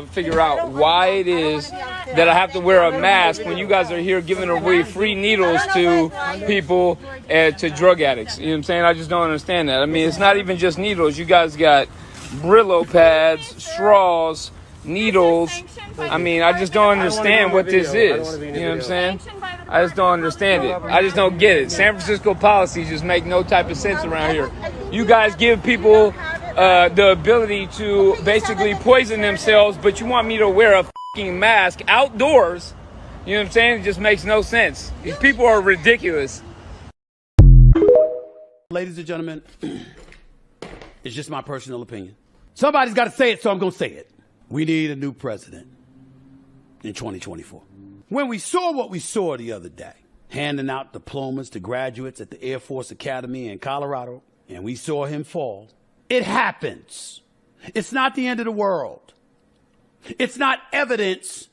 to figure out why it is that I have to wear a mask when you guys are here giving away free needles to people and to drug addicts. You know what I'm saying? I just don't understand that. I mean, it's not even just needles. You guys got Brillo pads, straws, needles. I mean, I just don't understand what this is. You know what I'm saying? I just don't understand it. I just don't get it. San Francisco policies just make no type of sense around here. You guys give people the ability to basically poison themselves, but you want me to wear a fucking mask outdoors. You know what I'm saying? It just makes no sense. These people are ridiculous. Ladies and gentlemen, it's just my personal opinion. Somebody's got to say it, so I'm going to say it. We need a new president in 2024. When we saw what we saw the other day, handing out diplomas to graduates at the Air Force Academy in Colorado, and we saw him fall, it happens. It's not the end of the world. It's not evidence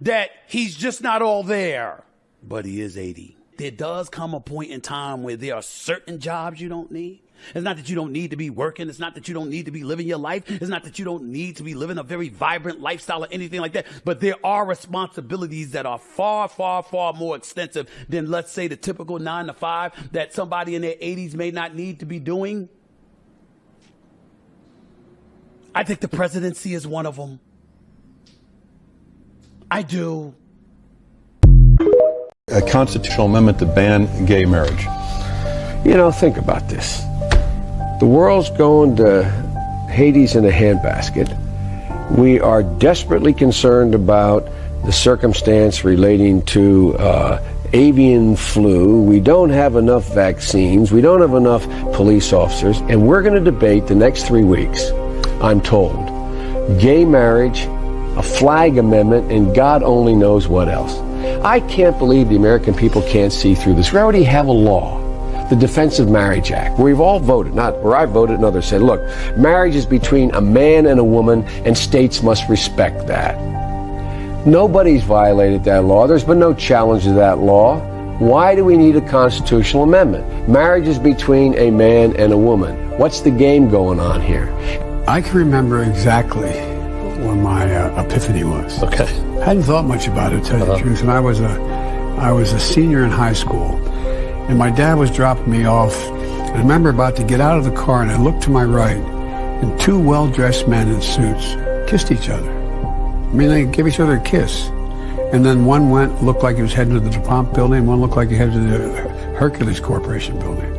that he's just not all there, but he is 80. There does come a point in time where there are certain jobs you don't need. It's not that you don't need to be working. It's not that you don't need to be living your life. It's not that you don't need to be living a very vibrant lifestyle or anything like that. But there are responsibilities that are far, far, far more extensive than, let's say, the typical 9 to 5 that somebody in their 80s may not need to be doing. I think the presidency is one of them. I do. A constitutional amendment to ban gay marriage. You know, think about this. The world's going to Hades in a handbasket. We are desperately concerned about the circumstance relating to avian flu. We don't have enough vaccines. We don't have enough police officers. And we're going to debate the next 3 weeks, I'm told, gay marriage, a flag amendment, and God only knows what else. I can't believe the American people can't see through this. We already have a law, the Defense of Marriage Act, where we've all voted, not where I voted and others said, look, marriage is between a man and a woman, and states must respect that. Nobody's violated that law. There's been no challenge to that law. Why do we need a constitutional amendment? Marriage is between a man and a woman. What's the game going on here? I can remember exactly when my epiphany was. Okay. I hadn't thought much about it, to tell you the truth. And I was a senior in high school, and my dad was dropping me off. I remember about to get out of the car, and I looked to my right, and 2 well-dressed men in suits kissed each other. I mean, they gave each other a kiss. And then one looked like he was heading to the DuPont building, and one looked like he headed to the Hercules Corporation building.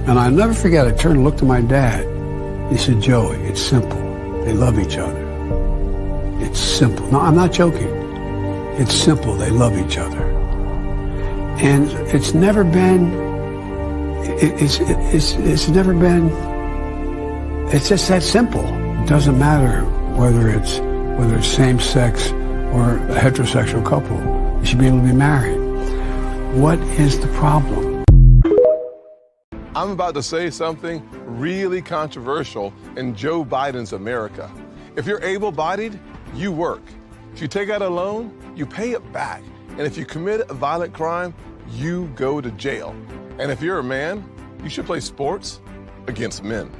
And I'll never forget, I turned and looked at my dad. He said, Joey, it's simple. They love each other. It's simple. No, I'm not joking. It's simple. They love each other. And it's never been, it's never been, it's just that simple. It doesn't matter whether it's same-sex or a heterosexual couple. You should be able to be married. What is the problem? I'm about to say something really controversial in Joe Biden's America. If you're able-bodied, you work. If you take out a loan, you pay it back. And if you commit a violent crime, you go to jail. And if you're a man, you should play sports against men.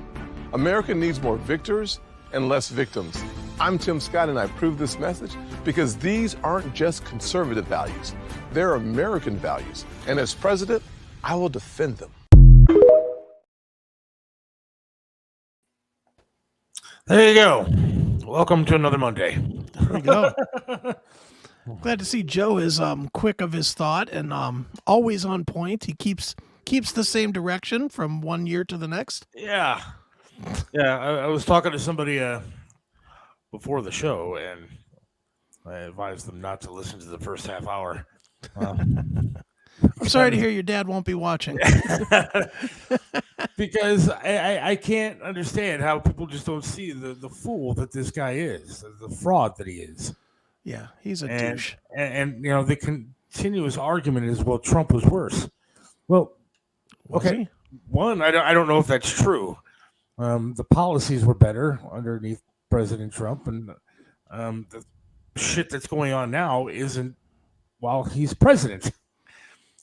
America needs more victors and less victims. I'm Tim Scott, and I approve this message because these aren't just conservative values. They're American values. And as president, I will defend them. There you go. Welcome to another Monday. There we go. Glad to see Joe is quick of his thought and always on point. He keeps the same direction from one year to the next. Yeah. I was talking to somebody before the show, and I advised them not to listen to the first half hour. I'm sorry to hear your dad won't be watching. Because I can't understand how people just don't see the fool that this guy is, the fraud that he is. Yeah, he's a douche. And you know, the continuous argument is, well, Trump was worse. Well, okay. One, I don't know if that's true. The policies were better underneath President Trump, and the shit that's going on now isn't while he's president.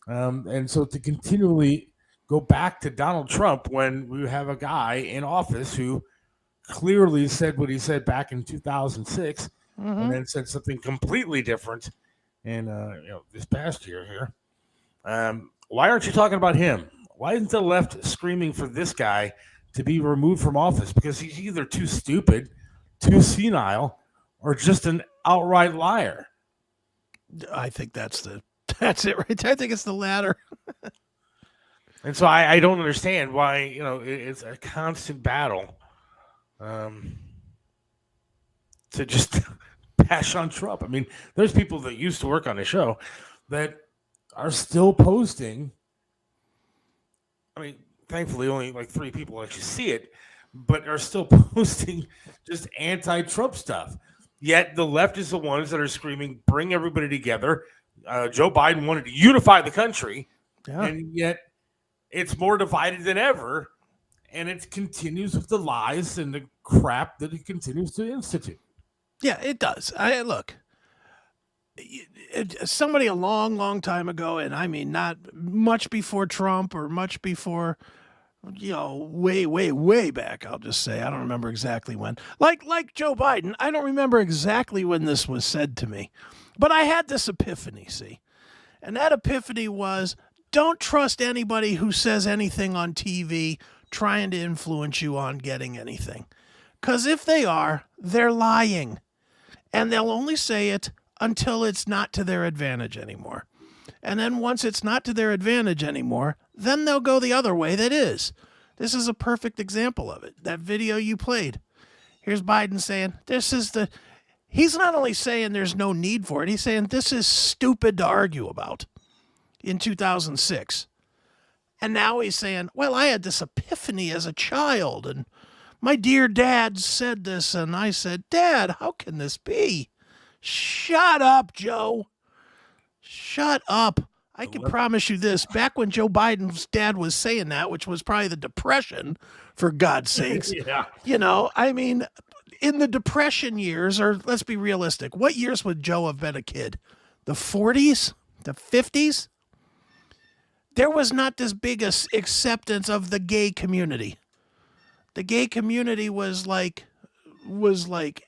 And so to continually go back to Donald Trump when we have a guy in office who clearly said what he said back in 2006 and then said something completely different in this past year here. Why aren't you talking about him? Why isn't the left screaming for this guy to be removed from office? Because he's either too stupid, too senile, or just an outright liar. I think that's it right there. I think it's the latter. And so I don't understand why, it's a constant battle to just bash on Trump. I mean, there's people that used to work on the show that are still posting. I mean, thankfully, only like 3 people actually see it, but are still posting just anti-Trump stuff. Yet the left is the ones that are screaming, bring everybody together. Joe Biden wanted to unify the country, and yet it's more divided than ever, and it continues with the lies and the crap that it continues to institute. Yeah, it does. Look, somebody a long, long time ago, and I mean not much before Trump or much before, way, way, way back, I'll just say. I don't remember exactly when. Like Joe Biden, I don't remember exactly when this was said to me. But I had this epiphany, see? And that epiphany was, don't trust anybody who says anything on TV trying to influence you on getting anything. Because if they are, they're lying. And they'll only say it until it's not to their advantage anymore. And then once it's not to their advantage anymore, then they'll go the other way that is. This is a perfect example of it. That video you played. Here's Biden saying, he's not only saying there's no need for it, he's saying this is stupid to argue about in 2006. And now he's saying, well, I had this epiphany as a child, and my dear dad said this, and I said, Dad, how can this be? Shut up, Joe. Shut up. I can promise you this. Back when Joe Biden's dad was saying that, which was probably the Depression, for God's sakes, I mean, in the Depression years, or let's be realistic, what years would Joe have been a kid? The 40s? The 50s? There was not this big acceptance of the gay community. The gay community was like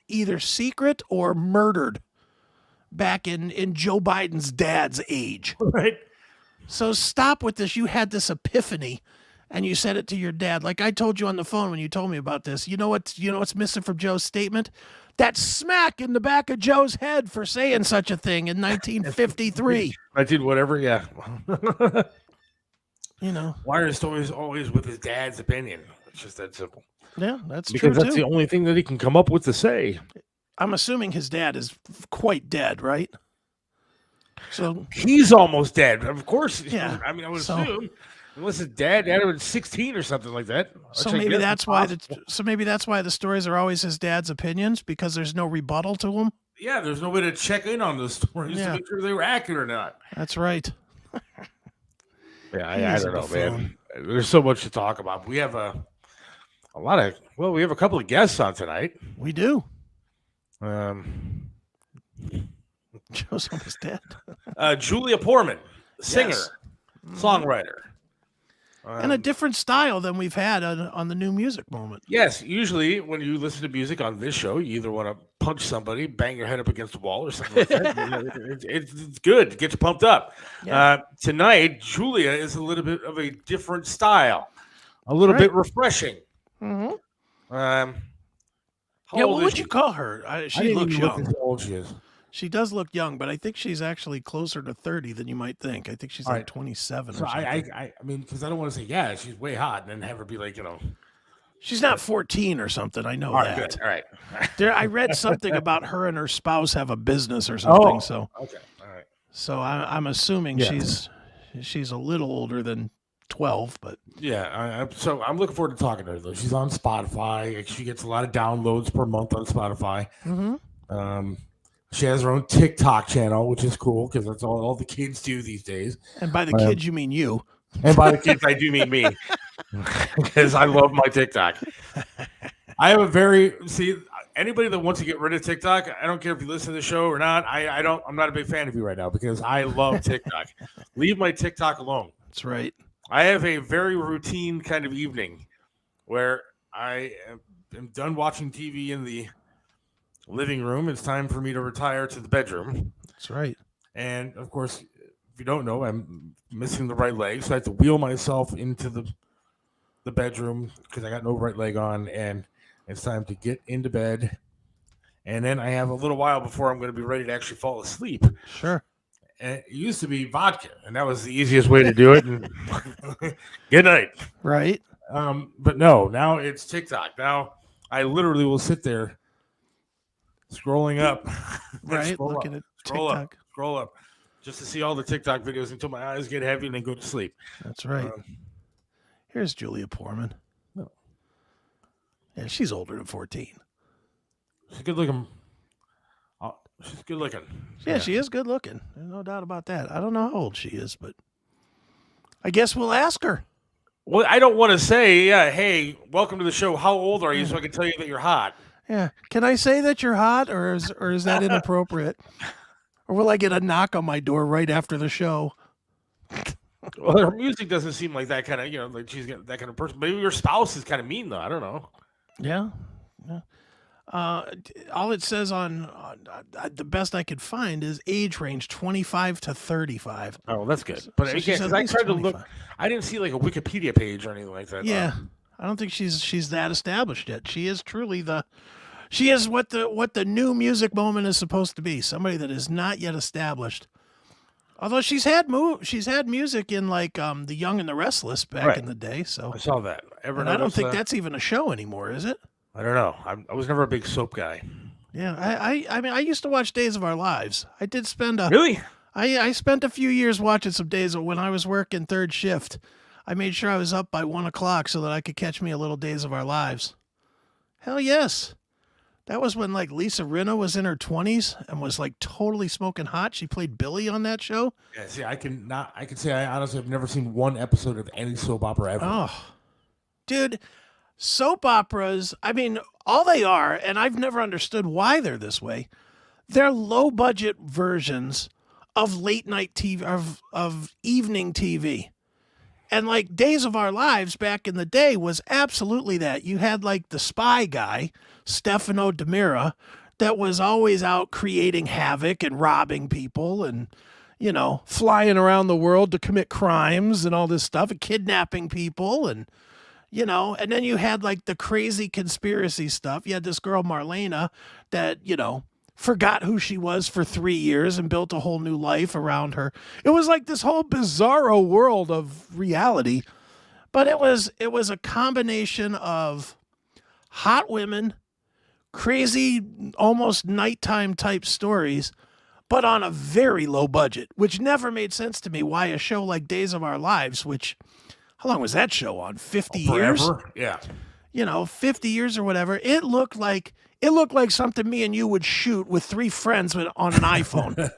either secret or murdered back in Joe Biden's dad's age. Right. So stop with this. You had this epiphany and you said it to your dad. Like I told you on the phone when you told me about this. You know what's missing from Joe's statement? That smack in the back of Joe's head for saying such a thing in 1953. I did whatever, yeah. Wire is always with his dad's opinion. It's just that simple. Yeah, that's true, because that's the only thing that he can come up with to say. I'm assuming his dad is quite dead, right? So he's almost dead. Of course. Yeah. I mean, I would assume, unless his dad was 16 or something like that. So maybe that's why the stories are always his dad's opinions, because there's no rebuttal to them. Yeah, there's no way to check in on those stories to make sure they were accurate or not. That's right. Yeah, I don't know, man. There's so much to talk about. We have we have a couple of guests on tonight. We do. Joe's almost dead. Julia Poorman, singer, songwriter. And a different style than we've had on the New Music Moment. Yes, usually when you listen to music on this show, you either want to punch somebody, bang your head up against the wall, or something like that. It's good to get you pumped up. Yeah. Tonight, Julia is a little bit of a different style, a little bit refreshing. Mm-hmm. What would you call her? She looks young. How old she is. She does look young, but I think she's actually closer to 30 than you might think. I think she's like 27 or something. I mean, because I don't want to say, she's way hot, and then have her be like, She's not 14 or something. I know that. Good. All right. I read something about her and her spouse have a business or something. So okay. All right. So I'm assuming she's a little older than 12, but so I'm looking forward to talking to her though. She's on Spotify. She gets a lot of downloads per month on Spotify. Mm-hmm. She has her own TikTok channel, which is cool because that's all the kids do these days. And by the kids, you mean you. And by the kids, I do mean me, because I love my TikTok. I have anybody that wants to get rid of TikTok, I don't care if you listen to the show or not. I'm not a big fan of you right now because I love TikTok. Leave my TikTok alone. That's right. I have a very routine kind of evening where I am done watching TV in the living room. It's time for me to retire to the bedroom. That's right. And of course, if you don't know, I'm missing the right leg, so I have to wheel myself into the bedroom because I got no right leg on, and it's time to get into bed. And then I have a little while before I'm going to be ready to actually fall asleep. Sure. And it used to be vodka, and that was the easiest way to do it. And good night. Right. But no, now it's TikTok. Now I literally will sit there scrolling up. Right. Looking at TikTok. Scroll up. Just to see all the TikTok videos until my eyes get heavy and then go to sleep. That's right. Here's Julia Poorman. No. Yeah, she's older than 14. She's good looking. She's good looking. Yeah, she is good looking. There's no doubt about that. I don't know how old she is, but I guess we'll ask her. Well, I don't want to say, hey, welcome to the show. How old are you so I can tell you that you're hot? Yeah. Can I say that you're hot, or is that inappropriate? Or will I get a knock on my door right after the show? Well, her music doesn't seem like that kind of, like she's that kind of person. Maybe your spouse is kind of mean, though. I don't know. Yeah. All it says on the best I could find is age range 25 to 35. Oh, that's good. But So again, says because I at least tried to 25. look, I didn't see like a Wikipedia page or anything like that. Yeah, I don't think she's that established yet. She is truly she is what the new music moment is supposed to be. Somebody that is not yet established. Although she's had music in like The Young and the Restless back in the day. So I saw that. And I don't think that's even a show anymore, is it? I don't know. I was never a big soap guy. Yeah, I mean, I used to watch Days of Our Lives. I did spend Really? I spent a few years watching some days when I was working third shift. I made sure I was up by 1:00 so that I could catch me a little Days of Our Lives. Hell yes. That was when like Lisa Rinna was in her 20s and was like totally smoking hot. She played Billy on that show. Yeah, see, I can say I honestly have never seen one episode of any soap opera ever. Oh, dude, soap operas, I mean, all they are, and I've never understood why they're this way, they're low-budget versions of late-night TV, of evening TV. And like Days of Our Lives back in the day was absolutely that. You had like the spy guy, Stefano DiMera, that was always out creating havoc and robbing people and, flying around the world to commit crimes and all this stuff and kidnapping people and, and then you had like the crazy conspiracy stuff. You had this girl, Marlena, that, forgot who she was for 3 years and built a whole new life around her. It was like this whole bizarro world of reality, but it was a combination of hot women, crazy, almost nighttime type stories, but on a very low budget, which never made sense to me why a show like Days of Our Lives, which, how long was that show on? 50 years? Yeah. 50 years or whatever. It looked like something me and you would shoot with 3 friends on an iPhone.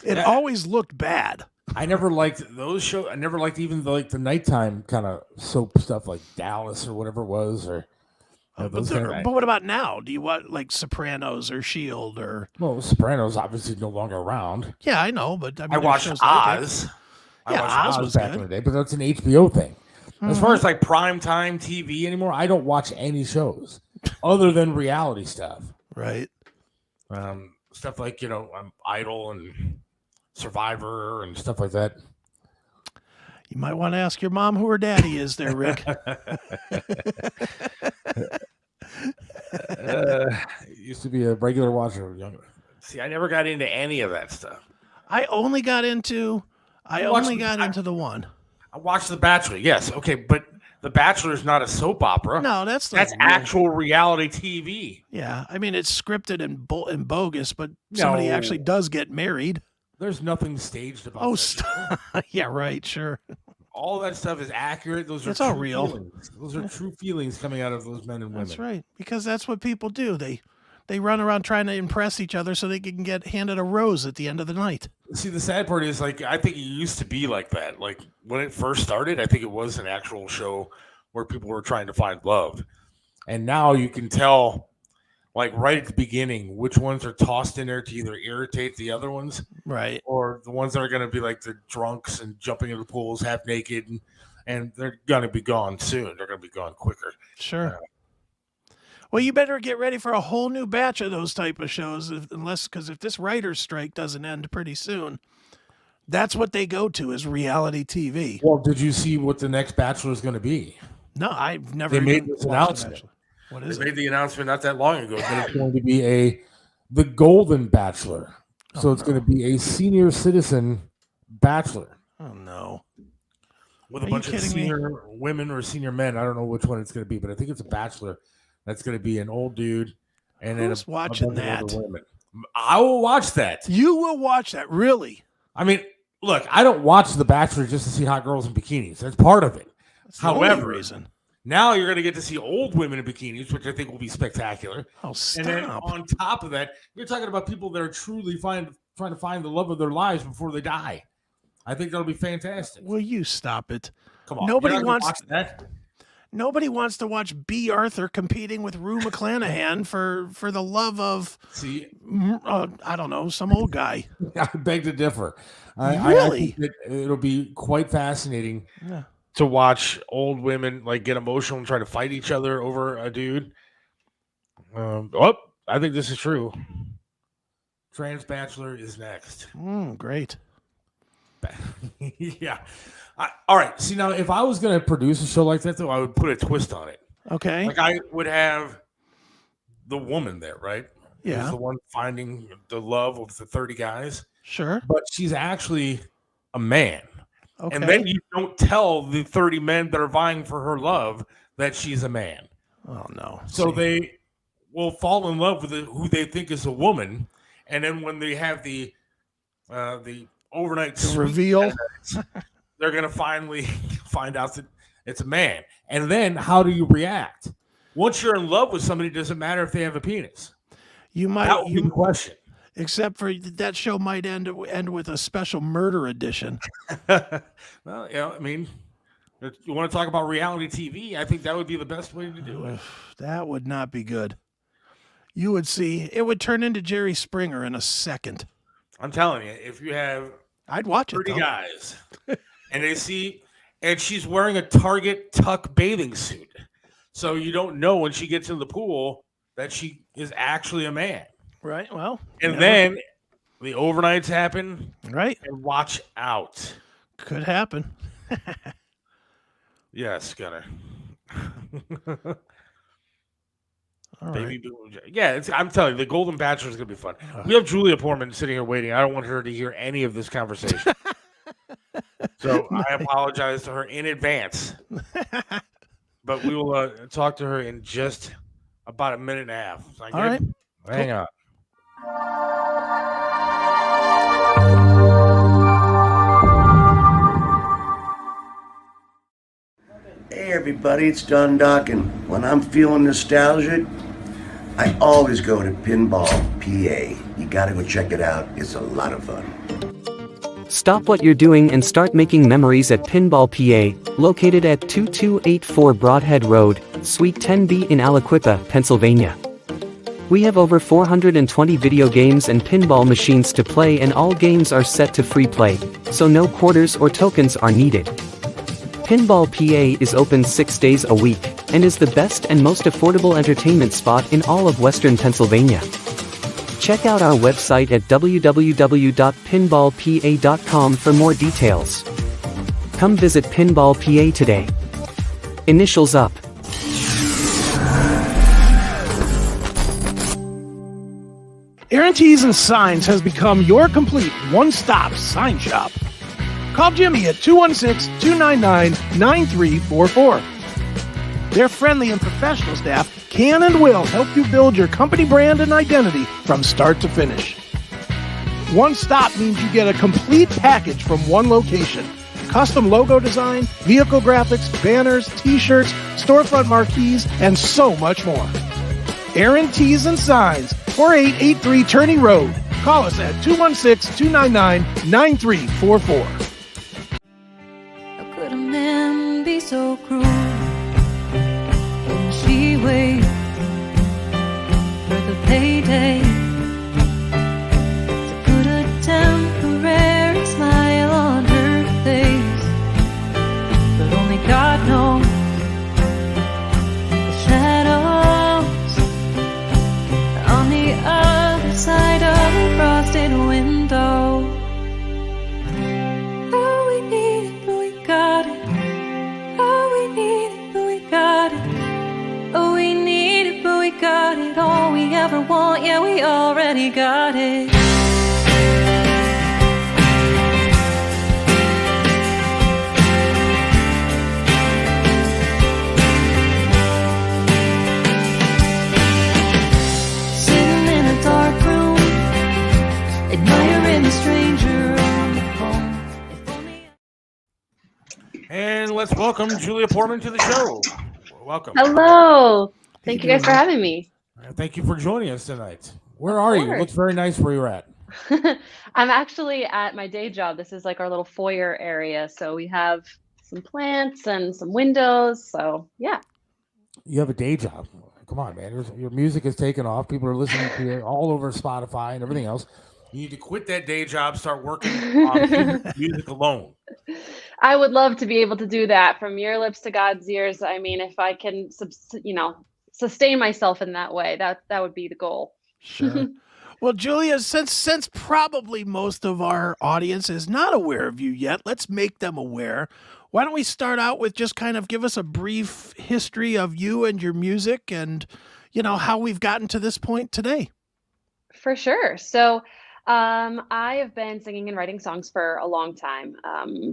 It always looked bad. I never liked those shows. I never liked even the nighttime kind of soap stuff like Dallas or whatever it was. Or but what about now? Do you want like Sopranos or S.H.I.E.L.D. or? Well, Sopranos obviously no longer around. Yeah, I know, but I mean, I watched Oz. I watched Oz was back good. in the day, but that's an HBO thing. As far as like primetime TV anymore, I don't watch any shows other than reality stuff. Right. Stuff like, Idol and Survivor and stuff like that. You might want to ask your mom who her daddy is there, Rick. Used to be a regular watcher. See, I never got into any of that stuff. I only got into the one. I watched The Bachelor, yes. Okay, but The Bachelor is not a soap opera. No, that's actual reality TV. Yeah, I mean, it's scripted and bogus, but somebody actually does get married. There's nothing staged about that. Yeah, right, sure. All that stuff is accurate. It's all real. Feelings. Those are true feelings coming out of those men and women. That's right, because that's what people do. They run around trying to impress each other so they can get handed a rose at the end of the night. See, the sad part is, like, I think it used to be like that. Like, when it first started, I think it was an actual show where people were trying to find love. And now you can tell, like, right at the beginning, which ones are tossed in there to either irritate the other ones. Right. Or the ones that are going to be, like, the drunks and jumping in the pools half naked. And they're going to be gone soon. They're going to be gone quicker. Sure. Well, you better get ready for a whole new batch of those type of shows, because if this writer's strike doesn't end pretty soon, that's what they go to is reality TV. Well, did you see what the next Bachelor is going to be? No, I've never. They made this announcement. What is They it? made the announcement not that long ago that it's going to be the Golden Bachelor. So it's going to be a senior citizen bachelor. Oh no! With a bunch of senior women or senior men. I don't know which one it's going to be, but I think it's a bachelor. That's going to be an old dude, and Who's then watching bunch that? of older women. I will watch that. You will watch that, really? I mean, look, I don't watch The Bachelor just to see hot girls in bikinis. That's part of it. That's the only reason. Now you're going to get to see old women in bikinis, which I think will be spectacular. Oh, stop! And then on top of that, you're talking about people that are truly trying to find the love of their lives before they die. I think that'll be fantastic. Will you stop it? Come on, Nobody wants watch that. Nobody wants to watch B. Arthur competing with Rue McClanahan for the love of I don't know, some old guy. I beg to differ. Really? I think it'll be quite fascinating to watch old women like get emotional and try to fight each other over a dude. I think this is true. Trans Bachelor is next. Great. Yeah. All right. See, now, if I was going to produce a show like that, though, I would put a twist on it. Okay. Like, I would have the woman there, right? Yeah. Who's the one finding the love of the 30 guys. Sure. But she's actually a man. Okay. And then you don't tell the 30 men that are vying for her love that she's a man. Oh, no. So they will fall in love with who they think is a woman. And then when they have the overnight reveal, they're going to finally find out that it's a man. And then how do you react? Once you're in love with somebody, it doesn't matter if they have a penis. That would be the question. Except for that show might end with a special murder edition. Well, I mean, you want to talk about reality TV? I think that would be the best way to do it. That would not be good. You would see it would turn into Jerry Springer in a second. I'm telling you, if you have I'd watch 30 it, guys and she's wearing a Target tuck bathing suit. So you don't know when she gets in the pool that she is actually a man. Right. Well, and then the overnights happen. Right. And watch out. Could happen. Yes, Gunner. All Baby right. Yeah, I'm telling you, the Golden Bachelor is going to be fun. We have Julia Poorman sitting here waiting. I don't want her to hear any of this conversation. So I apologize to her in advance. But we will talk to her in just about a minute and a half. All right. Hang on. Hey everybody, it's Don Dock, and when I'm feeling nostalgic, I always go to Pinball PA. You gotta go check it out, it's a lot of fun. Stop what you're doing and start making memories at Pinball PA, located at 2284 Broadhead Road, Suite 10B in Aliquippa, Pennsylvania. We have over 420 video games and pinball machines to play, and all games are set to free play, so no quarters or tokens are needed. Pinball PA is open 6 days a week, and is the best and most affordable entertainment spot in all of Western Pennsylvania. Check out our website at www.pinballpa.com for more details. Come visit Pinball PA today. Initials up. Aaron Tees and Signs has become your complete one-stop sign shop. Call Jimmy at 216-299-9344. Their friendly and professional staff can and will help you build your company brand and identity from start to finish. One stop means you get a complete package from one location. Custom logo design, vehicle graphics, banners, t-shirts, storefront marquees, and so much more. Aaron Tees and Signs, 4883 Turney Road. Call us at 216-299-9344. How could a man be so cruel? When she wait for the payday to put a temporary smile on her face, but only God knows the shadows ever want, yeah, we already got it. Sitting in a dark room, admiring a stranger on the phone. If only And let's welcome Julia Poorman to the show. Welcome. Hello. Thank you guys for having me. Thank you for joining us tonight. Where are you? It looks very nice where you're at. I'm actually at my day job. This is like our little foyer area. So we have some plants and some windows. So yeah. You have a day job. Come on, man. Your music is taking off. People are listening to you all over Spotify and everything else. You need to quit that day job, start working on music alone. I would love to be able to do that from your lips to God's ears. I mean, if I can, sustain myself in that way, that would be the goal. Sure. Well, Julia, since probably most of our audience is not aware of you yet, let's make them aware. Why don't we start out with just kind of give us a brief history of you and your music and, how we've gotten to this point today. For sure. So I have been singing and writing songs for a long time,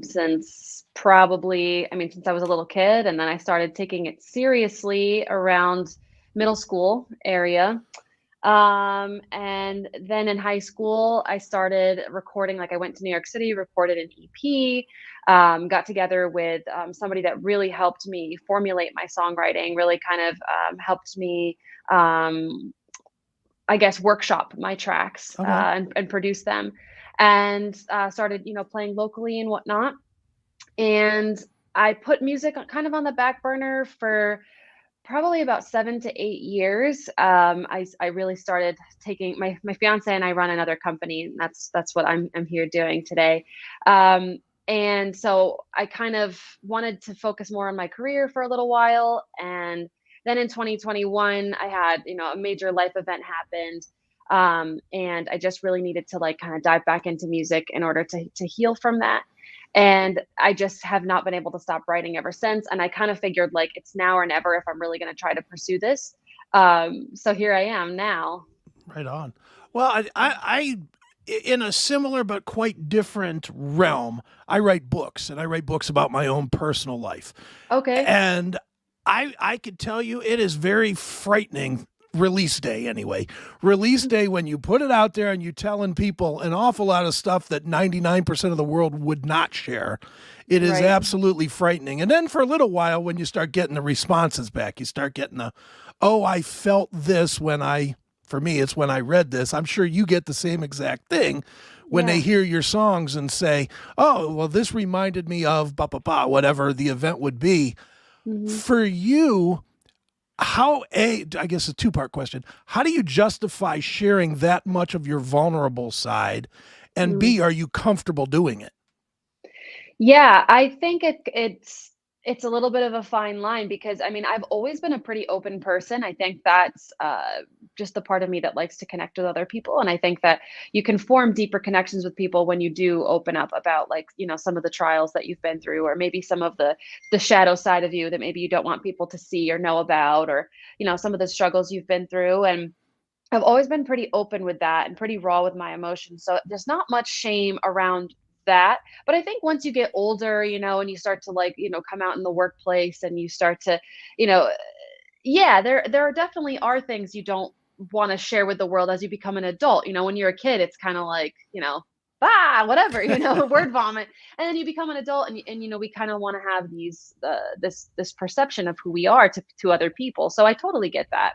since I was a little kid, and then I started taking it seriously around middle school area. And then in high school, I started recording, I went to New York City, recorded an EP, got together with somebody that really helped me formulate my songwriting, really kind of helped me workshop my tracks and produce them, and started, playing locally and whatnot. And I put music kind of on the back burner for probably about 7 to 8 years. I really started taking my fiance and I run another company, and that's what I'm here doing today. And so I kind of wanted to focus more on my career for a little while, and then in 2021, I had, a major life event happened. And I just really needed to kind of dive back into music in order to heal from that. And I just have not been able to stop writing ever since. And I kind of figured it's now or never if I'm really going to try to pursue this. So here I am now. Right on. Well, I in a similar but quite different realm, I write books, and I write books about my own personal life. Okay. And I could tell you it is very frightening, release day anyway. Release day, when you put it out there and you're telling people an awful lot of stuff that 99% of the world would not share, it is absolutely frightening. And then for a little while, when you start getting the responses back, you start getting I felt this for me, it's when I read this. I'm sure you get the same exact thing when they hear your songs and say, oh, well, this reminded me of whatever the event would be. Mm-hmm. For you, I guess a two-part question. How do you justify sharing that much of your vulnerable side? And B, are you comfortable doing it? Yeah, I think it's a little bit of a fine line, because I've always been a pretty open person. I think that's just the part of me that likes to connect with other people. And I think that you can form deeper connections with people when you do open up about some of the trials that you've been through, or maybe some of the shadow side of you that maybe you don't want people to see or know about, or, some of the struggles you've been through. And I've always been pretty open with that and pretty raw with my emotions. So there's not much shame around that. But I think once you get older, and you start to come out in the workplace, and you start to, there definitely are things you don't want to share with the world as you become an adult. When you're a kid, it's kind of whatever, word vomit. And then you become an adult, and we kind of want to have this perception of who we are to other people. So I totally get that.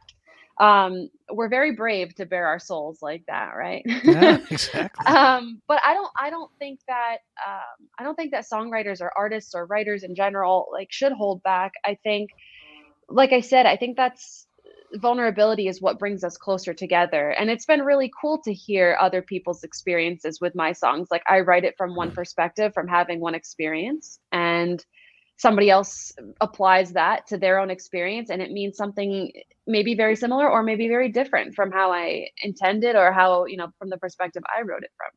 We're very brave to bare our souls like that, right? Yeah, exactly. But I don't think that songwriters or artists or writers in general should hold back. I think, like I said, I think that's vulnerability is what brings us closer together. And it's been really cool to hear other people's experiences with my songs. I write it from one perspective, from having one experience, and somebody else applies that to their own experience, and it means something maybe very similar or maybe very different from how I intended, or how, from the perspective I wrote it from.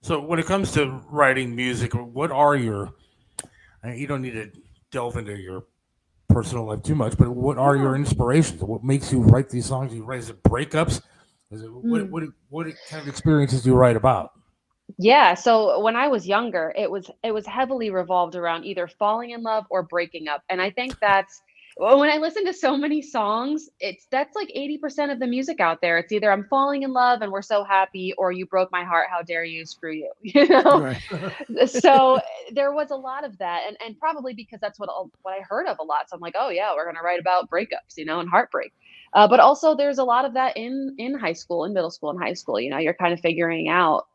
So when it comes to writing music, what are you don't need to delve into your personal life too much, but what are your inspirations? What makes you write these songs? You write, is it breakups? Is it what kind of experiences do you write about? Yeah, so when I was younger, it was heavily revolved around either falling in love or breaking up. And I think that's when I listen to so many songs, that's like 80% of the music out there. It's either I'm falling in love and we're so happy, or you broke my heart, how dare you, screw you, you know? Right. So there was a lot of that, and probably because that's what I heard of a lot. So I'm like, oh yeah, we're gonna write about breakups, you know, and heartbreak. But also there's a lot of that in high school, in middle school and high school. You know, you're kind of figuring out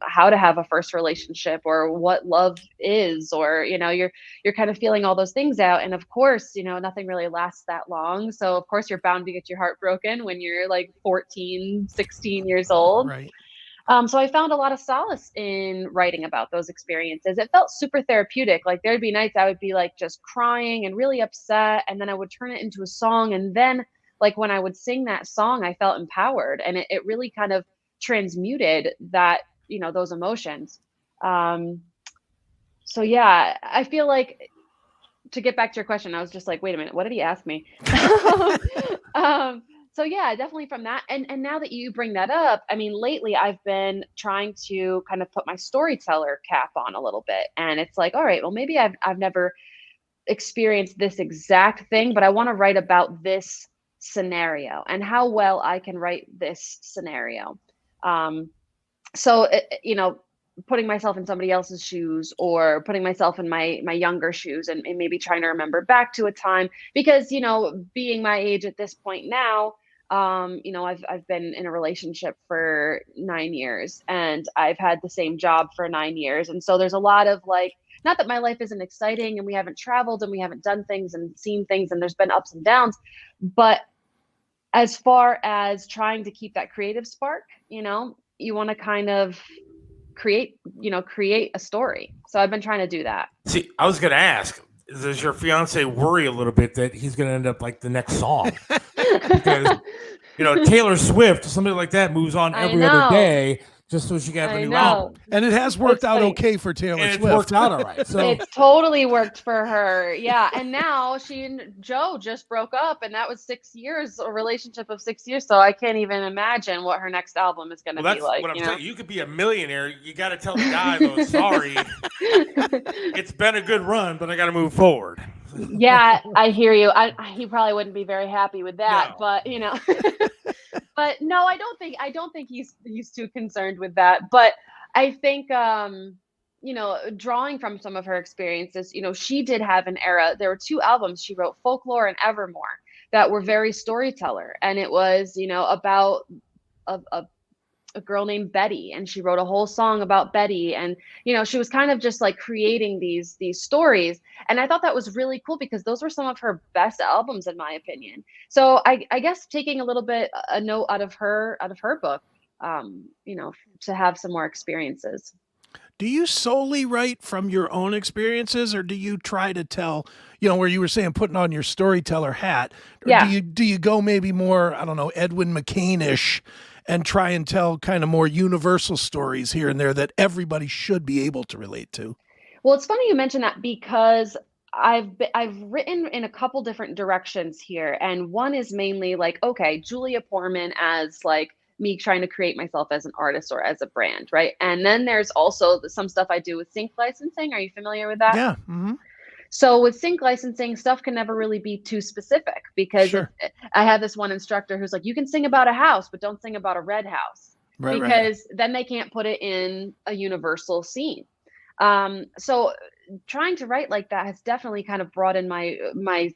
how to have a first relationship, or what love is, or, you know, you're kind of feeling all those things out. And of course, you know, nothing really lasts that long. So of course you're bound to get your heart broken when you're like 14, 16 years old. Right. So I found a lot of solace in writing about those experiences. It felt super therapeutic. Like there'd be nights I would be like just crying and really upset, and then I would turn it into a song. And then like when I would sing that song, I felt empowered, and it really kind of transmuted that, you know, those emotions. So yeah, I feel like, to get back to your question, I was just like, wait a minute, what did he ask me? So yeah, definitely from that. And now that you bring that up, I mean, lately I've been trying to kind of put my storyteller cap on a little bit. And it's like, all right, well, maybe I've never experienced this exact thing, but I want to write about this scenario and how well I can write this scenario. So, you know, putting myself in somebody else's shoes, or putting myself in my younger shoes, and maybe trying to remember back to a time, because, you know, being my age at this point now, you know, I've been in a relationship for 9 years, and I've had the same job for 9 years. And so there's a lot of like, not that my life isn't exciting and we haven't traveled and we haven't done things and seen things and there's been ups and downs, but as far as trying to keep that creative spark, you know, you want to kind of create a story. So I've been trying to do that. See, I was going to ask, does your fiance worry a little bit that he's going to end up like the next song? Because, you know, Taylor Swift, somebody like that, moves on every other day just so she can have a new album. And it has worked out okay for Taylor Swift. It's worked out all right. So it's totally worked for her. Yeah. And now she and Joe just broke up, and that was 6 years, a relationship of 6 years. So I can't even imagine what her next album is going to be like. What I'm saying. You could be a millionaire. You got to tell the guy, though, sorry, it's been a good run, but I got to move forward. Yeah, I hear you. He probably wouldn't be very happy with that, but you know. But no, I don't think he's too concerned with that. But I think, you know, drawing from some of her experiences, you know, she did have an era. There were 2 albums she wrote, Folklore and Evermore, that were very storyteller. And it was, you know, about a girl named Betty, and she wrote a whole song about Betty. And, you know, she was kind of just like creating these stories. And I thought that was really cool, because those were some of her best albums, in my opinion. So I guess taking a little bit a note out of her book, you know, to have some more experiences. Do you solely write from your own experiences, or do you try to tell, you know, where you were saying putting on your storyteller hat? Or yeah. Do you go maybe more, I don't know, Edwin McCain-ish, and try and tell kind of more universal stories here and there that everybody should be able to relate to? Well, it's funny you mention that, because I've written in a couple different directions here. And one is mainly like, okay, Julia Poorman as like me trying to create myself as an artist or as a brand, right? And then there's also some stuff I do with sync licensing. Are you familiar with that? Yeah. Mm-hmm. So with sync licensing, stuff can never really be too specific, because I have this one instructor who's like, you can sing about a house, but don't sing about a red house, because then they can't put it in a universal scene. So trying to write like that has definitely kind of broadened my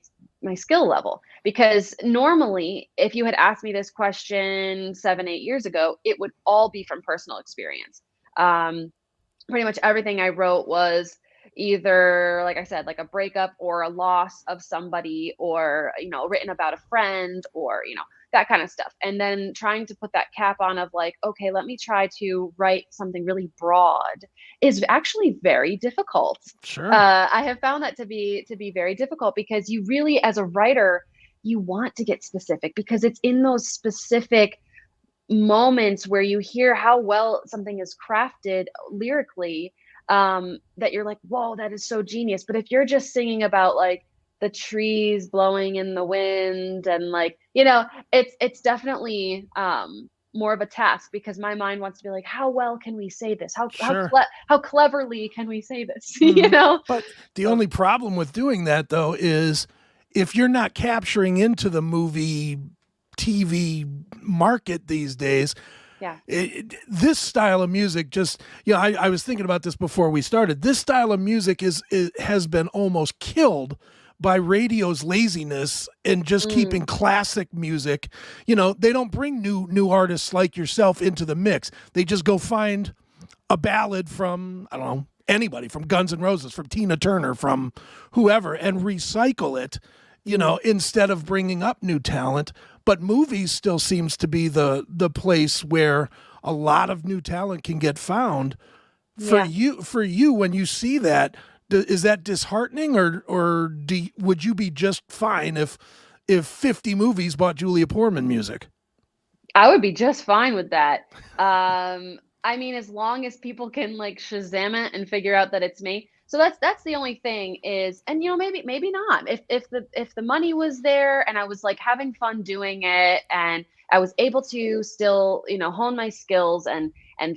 skill level, because normally if you had asked me this question 7-8 years ago, it would all be from personal experience. Pretty much everything I wrote was either, like I said, like a breakup or a loss of somebody, or, you know, written about a friend, or, you know, that kind of stuff. And then trying to put that cap on of like, okay, let me try to write something really broad is actually very difficult. Sure. I have found that to be very difficult, because you really, as a writer, you want to get specific, because it's in those specific moments where you hear how well something is crafted lyrically, that you're like, whoa, that is so genius. But if you're just singing about like the trees blowing in the wind, and like, it's definitely more of a task, because my mind wants to be like, how well can we say this? How cleverly can we say this? But the only problem with doing that, though, is if you're not capturing into the movie TV market these days, this style of music just, I was thinking about this before we started. This style of music has been almost killed by radio's laziness and just keeping classic music. They don't bring new artists like yourself into the mix. They just go find a ballad from, I don't know, anybody, from Guns N' Roses, from Tina Turner, from whoever, and recycle it, instead of bringing up new talent. But movies still seems to be the place where a lot of new talent can get found. For you, when you see that, is that disheartening, or would you be just fine if 50 movies bought Julia Poorman music? I would be just fine with that. I mean, as long as people can like Shazam it and figure out that it's me. So that's the only thing is, and maybe not. If the money was there and I was like having fun doing it, and I was able to still hone my skills and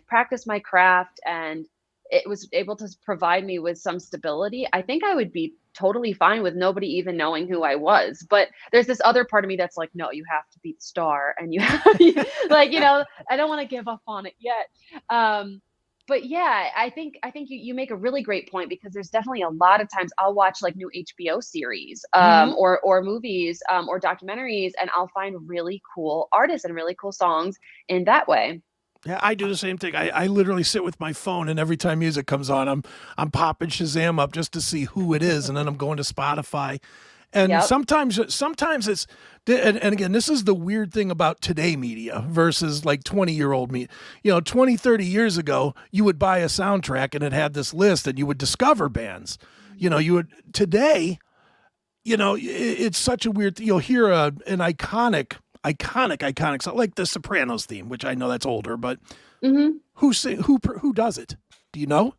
practice my craft, and it was able to provide me with some stability, I think I would be totally fine with nobody even knowing who I was. But there's this other part of me that's like, no, you have to be the star, and you have, like, I don't want to give up on it yet. But yeah, I think you make a really great point, because there's definitely a lot of times I'll watch like new HBO series or movies or documentaries, and I'll find really cool artists and really cool songs in that way. Yeah, I do the same thing. I literally sit with my phone, and every time music comes on, I'm popping Shazam up just to see who it is, and then I'm going to Spotify. And sometimes it's, and again, this is the weird thing about today media versus like 20-year-old media. 20, 30 years ago, you would buy a soundtrack and it had this list, and you would discover bands. Today, it's such a weird thing. You'll hear an iconic song, like the Sopranos theme, which I know that's older, but who does it? Do you know?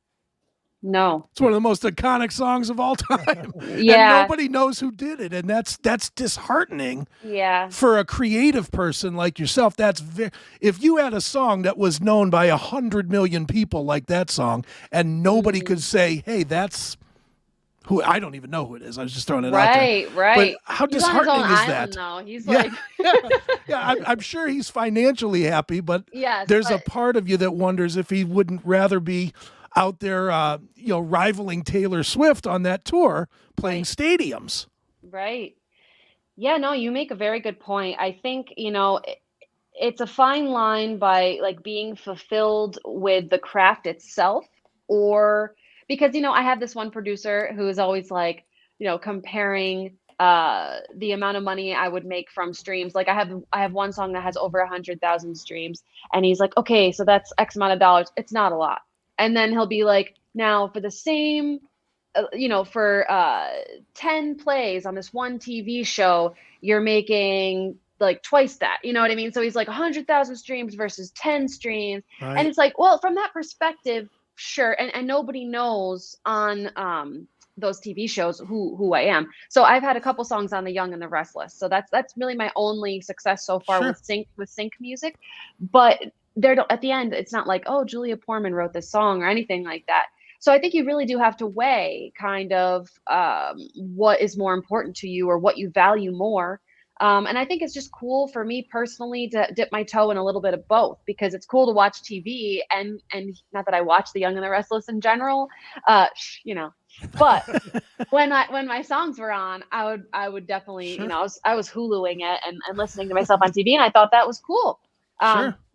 No. It's one of the most iconic songs of all time. Yeah. And nobody knows who did it. And that's disheartening. Yeah. For a creative person like yourself. If you had a song that was known by 100 million people like that song, and nobody could say, hey, that's who, I don't even know who it is. I was just throwing it out there. Right. But how disheartening is that? No, he's like, I'm sure he's financially happy, but there's a part of you that wonders if he wouldn't rather be out there, rivaling Taylor Swift on that tour, playing stadiums. Right. Yeah, no, you make a very good point. I think, it's a fine line by like being fulfilled with the craft itself, or because, I have this one producer who is always like, comparing the amount of money I would make from streams. Like I have one song that has over 100,000 streams, and he's like, okay, so that's X amount of dollars. It's not a lot. And then he'll be like, now for the same, for 10 plays on this one TV show, you're making like twice that. You know what I mean? So he's like 100,000 streams versus 10 streams. Right. And it's like, well, from that perspective, sure. And nobody knows on those TV shows who I am. So I've had a couple songs on The Young and the Restless. So that's really my only success so far with sync music. But at the end, it's not like, oh, Julia Poorman wrote this song or anything like that. So I think you really do have to weigh kind of what is more important to you, or what you value more. And I think it's just cool for me personally to dip my toe in a little bit of both, because it's cool to watch TV and not that I watch The Young and the Restless in general, but when my songs were on, I would definitely, I was Huluing it and listening to myself on TV, and I thought that was cool.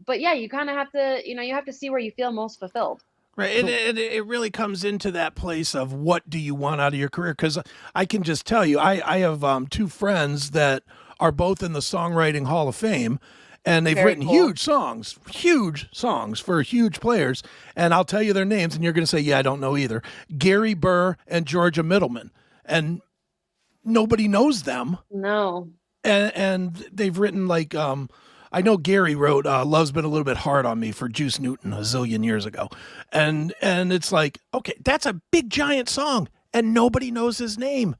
But yeah, you kind of have to, you have to see where you feel most fulfilled. Right. And it really comes into that place of what do you want out of your career? Because I can just tell you, I have two friends that are both in the Songwriting Hall of Fame, and they've written huge songs for huge players. And I'll tell you their names, and you're going to say, yeah, I don't know either. Gary Burr and Georgia Middleman. And nobody knows them. No. And they've written like, I know Gary wrote Love's Been a Little Bit Hard on Me for Juice Newton a zillion years ago. And it's like, okay, that's a big giant song, and nobody knows his name.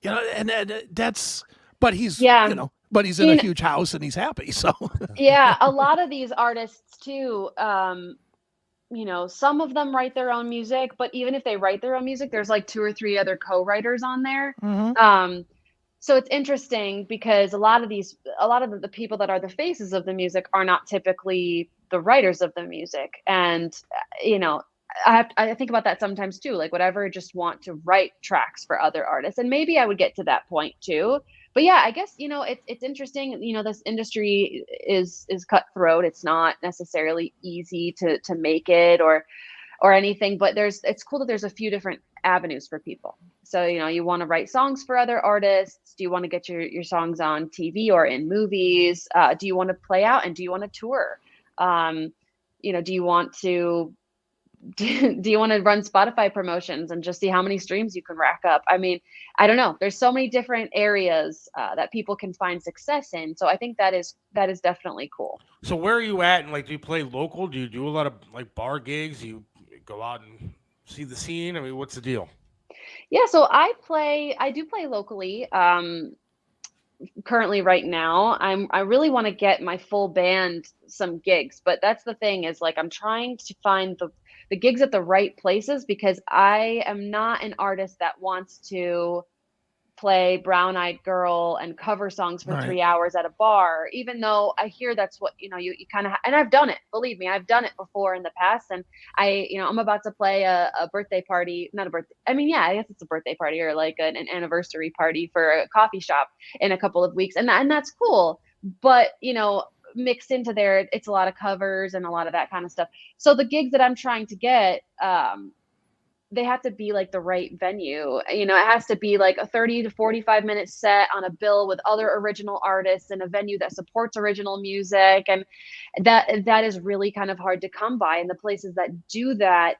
You know, and that's, but he's, Yeah. you know, but he's in a huge house and he's happy. So yeah, a lot of these artists too, you know, some of them write their own music, but even if they write their own music, there's like 2 or 3 other co-writers on there. So it's interesting because a lot of the people that are the faces of the music are not typically the writers of the music. And, you know, I think about that sometimes too, like whatever, just want to write tracks for other artists. And maybe I would get to that point too. But yeah, I guess, you know, it's interesting, you know, this industry is cutthroat. It's not necessarily easy to make it or anything, but it's cool that there's a few different avenues for people. So, you know, you want to write songs for other artists. Do you want to get your songs on TV or in movies? Do you want to play out and do you want to tour? You know, do you want to run Spotify promotions and just see how many streams you can rack up? I mean, I don't know. There's so many different areas that people can find success in. So I think that is definitely cool. So where are you at? And like, do you play local? Do you do a lot of like bar gigs? Do you go out and see the scene? I mean, what's the deal? Yeah, so I do play locally. Currently right now, I really want to get my full band some gigs, but that's the thing is like I'm trying to find the gigs at the right places because I am not an artist that wants to play Brown Eyed Girl and cover songs for 3 hours at a bar, even though I hear that's what, you know, you kind of, and I've done it, believe me, I've done it before in the past. And I'm about to play a birthday party, not a birthday. I mean, yeah, I guess it's a birthday party or like an anniversary party for a coffee shop in a couple of weeks. And that's cool. But, you know, mixed into there, it's a lot of covers and a lot of that kind of stuff. So the gigs that I'm trying to get, they have to be like the right venue. You know, it has to be like a 30 to 45 minute set on a bill with other original artists in a venue that supports original music. And that is really kind of hard to come by. And the places that do that,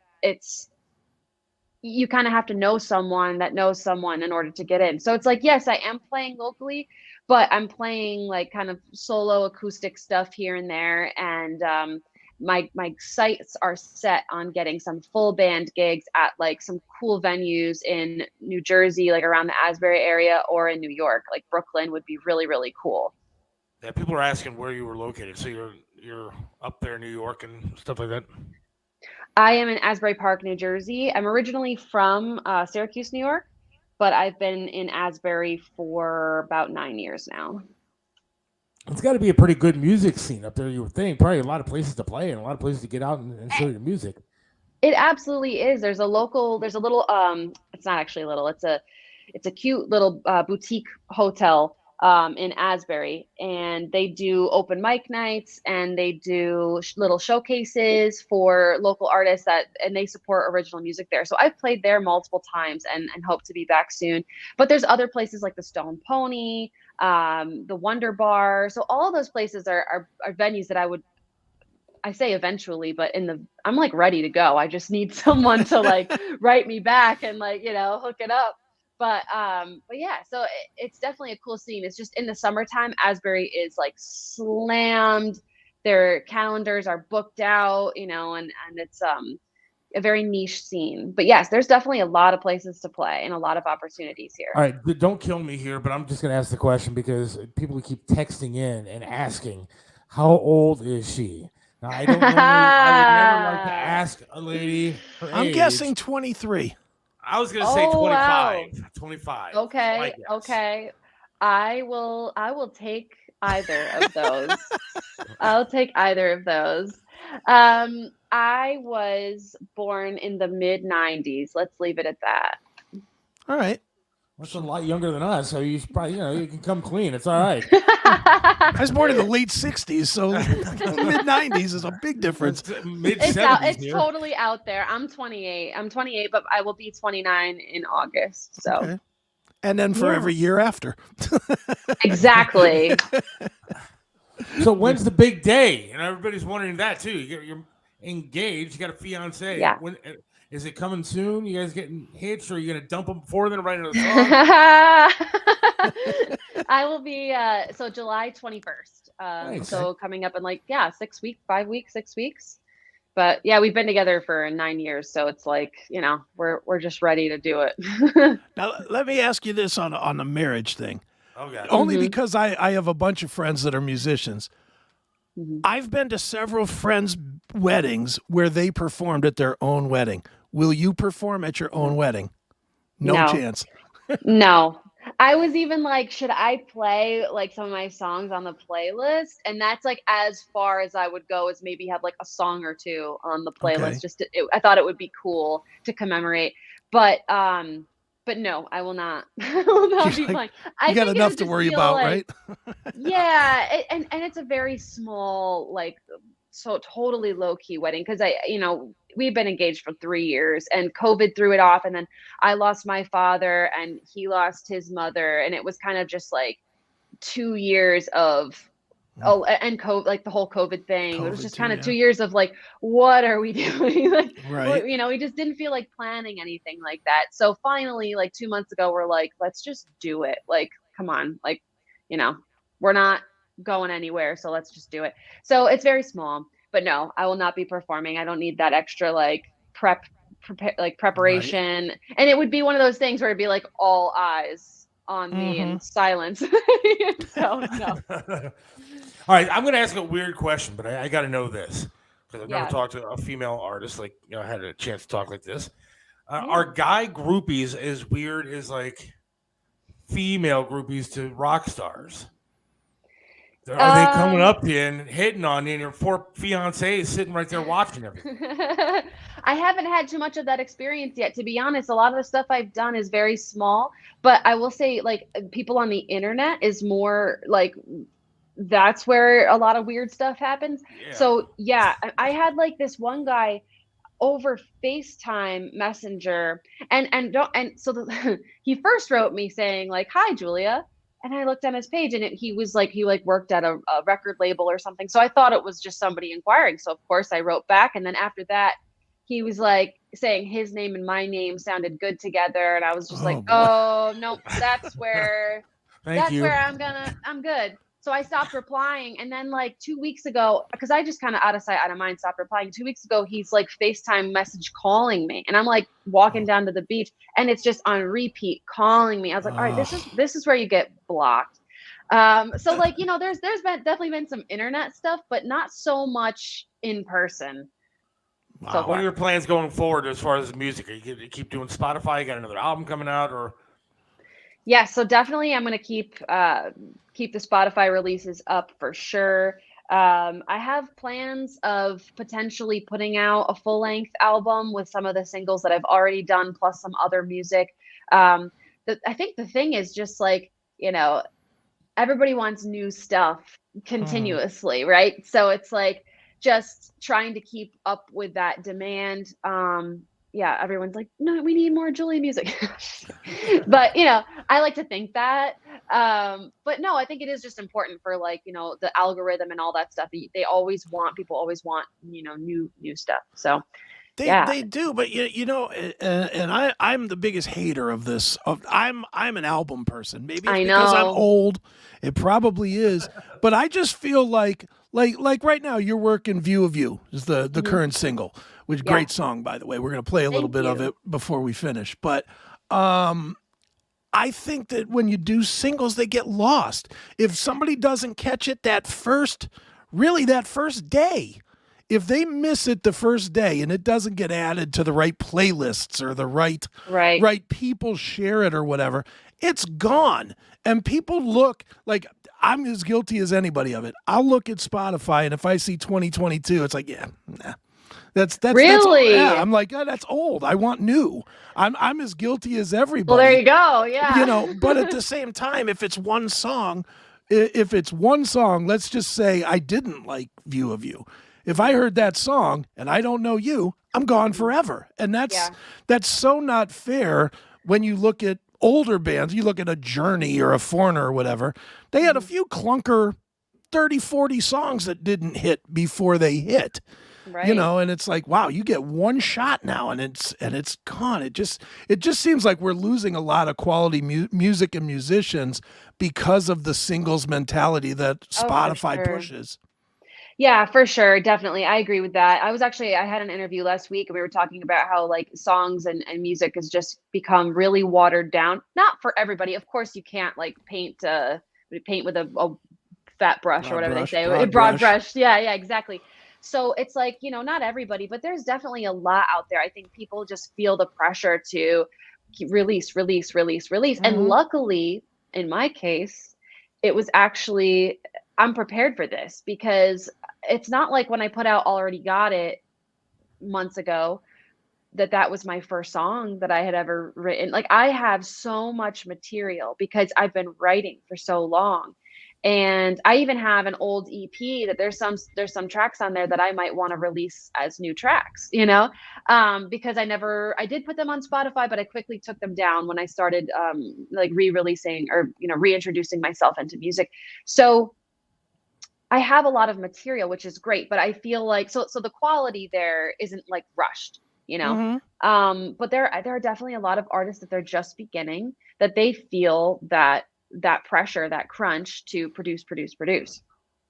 you kind of have to know someone that knows someone in order to get in. So it's like, yes, I am playing locally, but I'm playing like kind of solo acoustic stuff here and there. And, my sights are set on getting some full band gigs at like some cool venues in New Jersey, like around the Asbury area, or in New York, like Brooklyn would be really, really cool. Yeah, people are asking where you were located. So you're up there in New York and stuff like that? I am in Asbury Park, New Jersey. I'm originally from Syracuse, New York, but I've been in Asbury for about 9 years now. It's got to be a pretty good music scene up there, you would think. Probably a lot of places to play and a lot of places to get out and show your music. It absolutely is. There's a little, it's not actually little, it's a cute little boutique hotel in Asbury, and they do open mic nights and they do little showcases for local artists and they support original music there. So I've played there multiple times and hope to be back soon. But there's other places like the Stone Pony, the Wonder Bar. So all of those places are venues that I say eventually, but I'm like ready to go. I just need someone to like write me back and like, you know, hook it up. But yeah, so it's definitely a cool scene. It's just in the summertime, Asbury is like slammed. Their calendars are booked out, you know, and it's a very niche scene. But yes, there's definitely a lot of places to play and a lot of opportunities here. All right, don't kill me here, but I'm just going to ask the question because people keep texting in and asking, how old is she? Now, I don't know. I would never like to ask a lady her I'm age. guessing 23. I was going to say 25. Wow. 25. Okay. I will take either of those. I'll take either of those. I was born in the mid-90s. Let's leave it at that. All right. That's a lot younger than us, so you should probably, you know, you can come clean. It's all right. I was born in the late 60s, so mid-90s is a big difference. It's totally out there. I'm 28, but I will be 29 in August. So, okay. And then for every year after. Exactly. So when's the big day? And everybody's wondering that too. You're engaged. You got a fiance. Yeah. When is it coming soon? You guys getting hitched, or are you gonna dump them before then write another song? I will be so July 21st. Nice. So coming up in like 5 weeks, 6 weeks. But yeah, we've been together for 9 years, so it's like, we're just ready to do it. Now, let me ask you this on the marriage thing. Okay. Only because I have a bunch of friends that are musicians. I've been to several friends' weddings where they performed at their own wedding. Will you perform at your own wedding? No chance. No. I was even like, should I play like some of my songs on the playlist? And that's like as far as I would go, is maybe have like a song or two on the playlist. Okay. I thought it would be cool to commemorate. But no, I will not. I will not be playing. You got enough to worry about, right? Yeah, and it's a very small, like, so totally low key wedding, because we've been engaged for 3 years, and COVID threw it off, and then I lost my father and he lost his mother, and it was kind of just like 2 years of and COVID, like the whole COVID thing. It was just kind of 2 years of like, what are we doing? Like, right. We just didn't feel like planning anything like that. So finally, like 2 months ago, we're like, let's just do it. Like, come on, like, we're not going anywhere, so let's just do it. So it's very small, but no, I will not be performing. I don't need that extra like preparation. Right. And it would be one of those things where it'd be like all eyes on me and silence. So no. All right, I'm going to ask a weird question, but I got to know this because I've never talked to a female artist like, I had a chance to talk like this. Are guy groupies as weird as like female groupies to rock stars? Are they coming up to you and hitting on you, and your poor fiancé is sitting right there watching everything? I haven't had too much of that experience yet, to be honest. A lot of the stuff I've done is very small, but I will say, like, people on the internet is more like, that's where a lot of weird stuff happens. Yeah. So yeah, I had like this one guy over FaceTime Messenger, and so he first wrote me saying like, "Hi, Julia." And I looked on his page, and he worked at a record label or something. So I thought it was just somebody inquiring. So of course I wrote back. And then after that, he was like saying his name and my name sounded good together. And I was just oh, no, that's where, where I'm good. So I stopped replying. And then like 2 weeks ago, because I just kind of out of sight, out of mind, stopped replying. 2 weeks ago, he's like FaceTime message calling me. And I'm like walking down to the beach, and it's just on repeat calling me. I was like, all right, this is where you get blocked. So like, there's definitely been some internet stuff, but not so much in person. Wow. So what are your plans going forward as far as music? Are you going to keep doing Spotify? You got another album coming out, or? Yeah, so definitely I'm going to keep the Spotify releases up for sure. I have plans of potentially putting out a full-length album with some of the singles that I've already done, plus some other music. I think the thing is just like, everybody wants new stuff continuously, right? So it's like just trying to keep up with that demand. Yeah, everyone's like, no, we need more Julia music. But, I like to think that. But no, I think it is just important for like, the algorithm and all that stuff. People always want, new stuff. So they do, but and I'm the biggest hater of this. I'm an album person. Maybe it's because I'm old. It probably is. But I just feel like right now you're working View of You is the current single. Which great song, by the way. We're going to play a little bit of it before we finish. But I think that when you do singles, they get lost. If somebody doesn't catch it that first day, if they miss it the first day and it doesn't get added to the right playlists or the right people share it or whatever, it's gone. And people look like, I'm as guilty as anybody of it. I'll look at Spotify, and if I see 2022, it's like, nah. That's really. I'm like, that's old. I want new. I'm as guilty as everybody. Well, there you go. Yeah. But at the same time, if it's one song, let's just say I didn't like View of You. If I heard that song and I don't know you, I'm gone forever. And that's so not fair when you look at older bands. You look at a Journey or a Foreigner or whatever. They had a few clunker 30, 40 songs that didn't hit before they hit. Right. And it's like, wow, you get one shot now and it's gone. It just seems like we're losing a lot of quality music and musicians because of the singles mentality that Spotify pushes. Yeah, for sure. Definitely. I agree with that. I had an interview last week and we were talking about how like songs and music has just become really watered down. Not for everybody. Of course you can't like paint with a fat brush or whatever they say. Broad brush. Yeah, exactly. So it's like, not everybody, but there's definitely a lot out there. I think people just feel the pressure to release. And luckily, in my case, it was actually, I'm prepared for this because it's not like when I put out Already Got It months ago that was my first song that I had ever written. Like I have so much material because I've been writing for so long. And I even have an old EP that there's some tracks on there that I might want to release as new tracks, because I did put them on Spotify, but I quickly took them down when I started like re-releasing or, reintroducing myself into music. So I have a lot of material, which is great, but I feel like, so the quality there isn't like rushed, but there are definitely a lot of artists that they're just beginning, that they feel that pressure, that crunch to produce.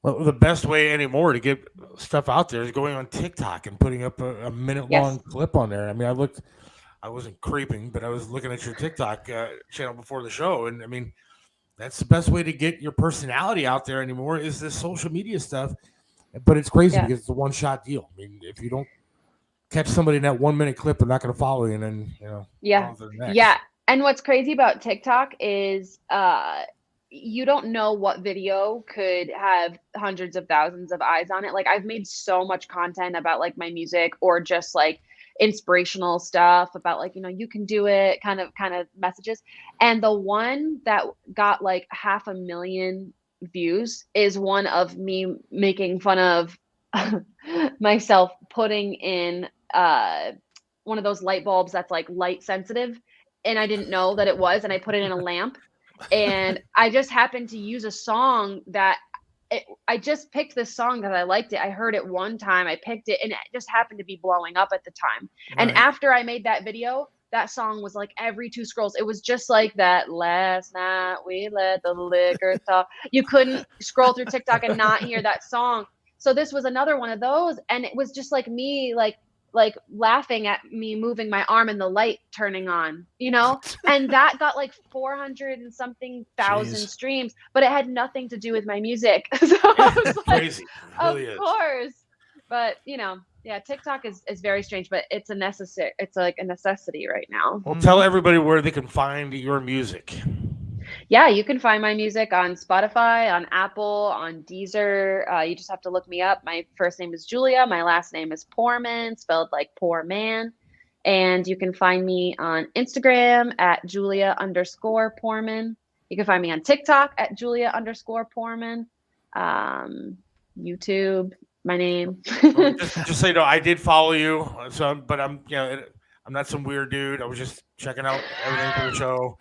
Well, the best way anymore to get stuff out there is going on TikTok and putting up a minute-long clip on there. I mean, I wasn't creeping, but I was looking at your TikTok channel before the show, and I mean, that's the best way to get your personality out there anymore is this social media stuff. But it's crazy because it's a one-shot deal. I mean, if you don't catch somebody in that 1 minute clip, they're not going to follow you, and then on to the next. Yeah. And what's crazy about TikTok is you don't know what video could have hundreds of thousands of eyes on it. Like I've made so much content about like my music or just like inspirational stuff about like, you can do it kind of messages. And the one that got like 500,000 views is one of me making fun of myself putting in one of those light bulbs that's like light sensitive. And I didn't know that it was, and I put it in a lamp. And I just happened to use a song I just picked this song because I liked it. I heard it one time, I picked it, and it just happened to be blowing up at the time. Right. And after I made that video, that song was like every 2 scrolls. It was just like that last night we let the liquor talk. You couldn't scroll through TikTok and not hear that song. So this was another one of those. And it was just like me, like laughing at me moving my arm and the light turning on, and that got like 400 and something thousand streams, but it had nothing to do with my music. So I was like, crazy. Of course. But TikTok is very strange, but it's like a necessity right now. Well, tell everybody where they can find your music. Yeah, you can find my music on Spotify, on Apple, on Deezer. You just have to look me up. My first name is Julia. My last name is Poorman, spelled like poor man. And you can find me on Instagram at Julia_Poorman. You can find me on TikTok at Julia_Poorman. YouTube, my name. Well, just so you know, I did follow you. But I'm not some weird dude. I was just checking out everything for the show.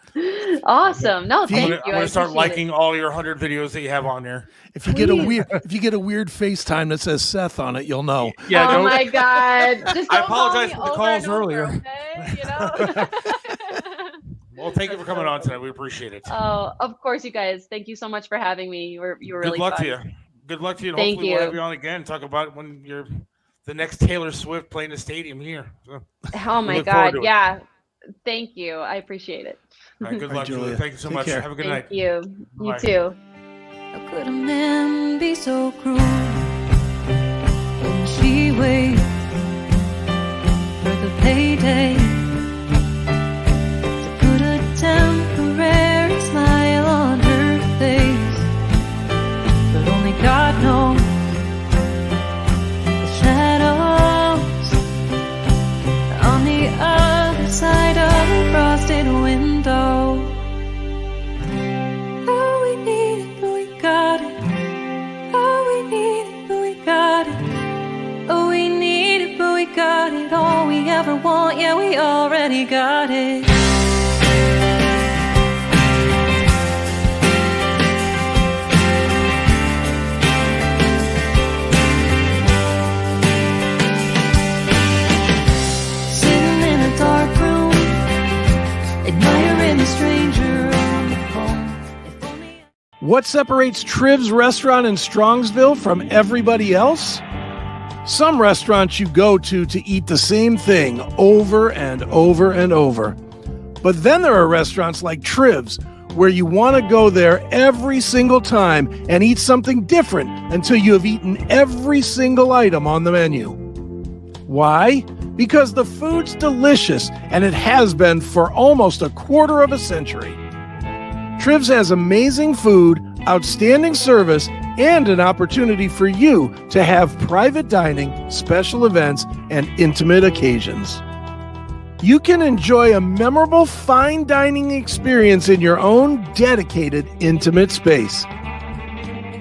Awesome. No, thank you. I'm gonna start liking all your 100 videos that you have on there. If you get a weird FaceTime that says Seth on it, you'll know. Yeah. Oh my God. Just I apologize for the calls earlier. Okay? Well, thank you for coming on tonight. We appreciate it. Oh, of course, you guys. Thank you so much for having me. You were really Good luck fun. to you. Good luck to you. And Thank hopefully you. we'll have you on again. Talk about when you're the next Taylor Swift playing the stadium here. So, oh my God. Yeah. Thank you. I appreciate it. All right, good luck, Julia. Thank you so much. Care. Have a good night. Thank you. Bye. You too. How could a man be so cruel when she waits for the payday to put a temporary smile on her face? But only God knows the shadows on the other side of the frosted window. Oh, we need it, but we got it. Oh, we need it, but we got it. Oh, we need it, but we got it. All we ever want, yeah, we already got it. Sitting in a dark room, admiring a stranger on the phone. What separates Triv's restaurant in Strongsville from everybody else? Some restaurants you go to eat the same thing over and over and over. But then there are restaurants like Triv's where you want to go there every single time and eat something different until you have eaten every single item on the menu. Why? Because the food's delicious, and it has been for almost a quarter of a century. Triv's has amazing food, outstanding service, and an opportunity for you to have private dining, special events, and intimate occasions. You can enjoy a memorable fine dining experience in your own dedicated, intimate space.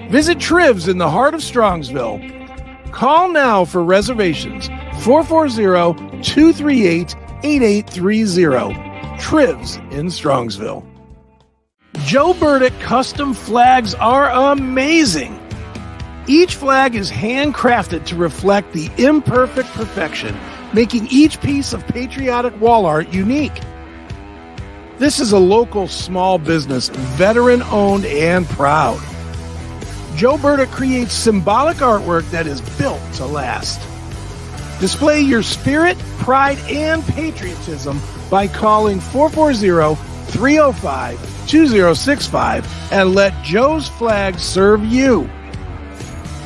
Visit Triv's in the heart of Strongsville. Call now for reservations, 440-238-8830. Triv's in Strongsville. Joe Burdick custom flags are amazing. Each flag is handcrafted to reflect the imperfect perfection, making each piece of patriotic wall art unique. This is a local small business, veteran-owned and proud. Joe Burdick creates symbolic artwork that is built to last. Display your spirit, pride, and patriotism by calling 440-305-2065 and let Joe's flag serve you.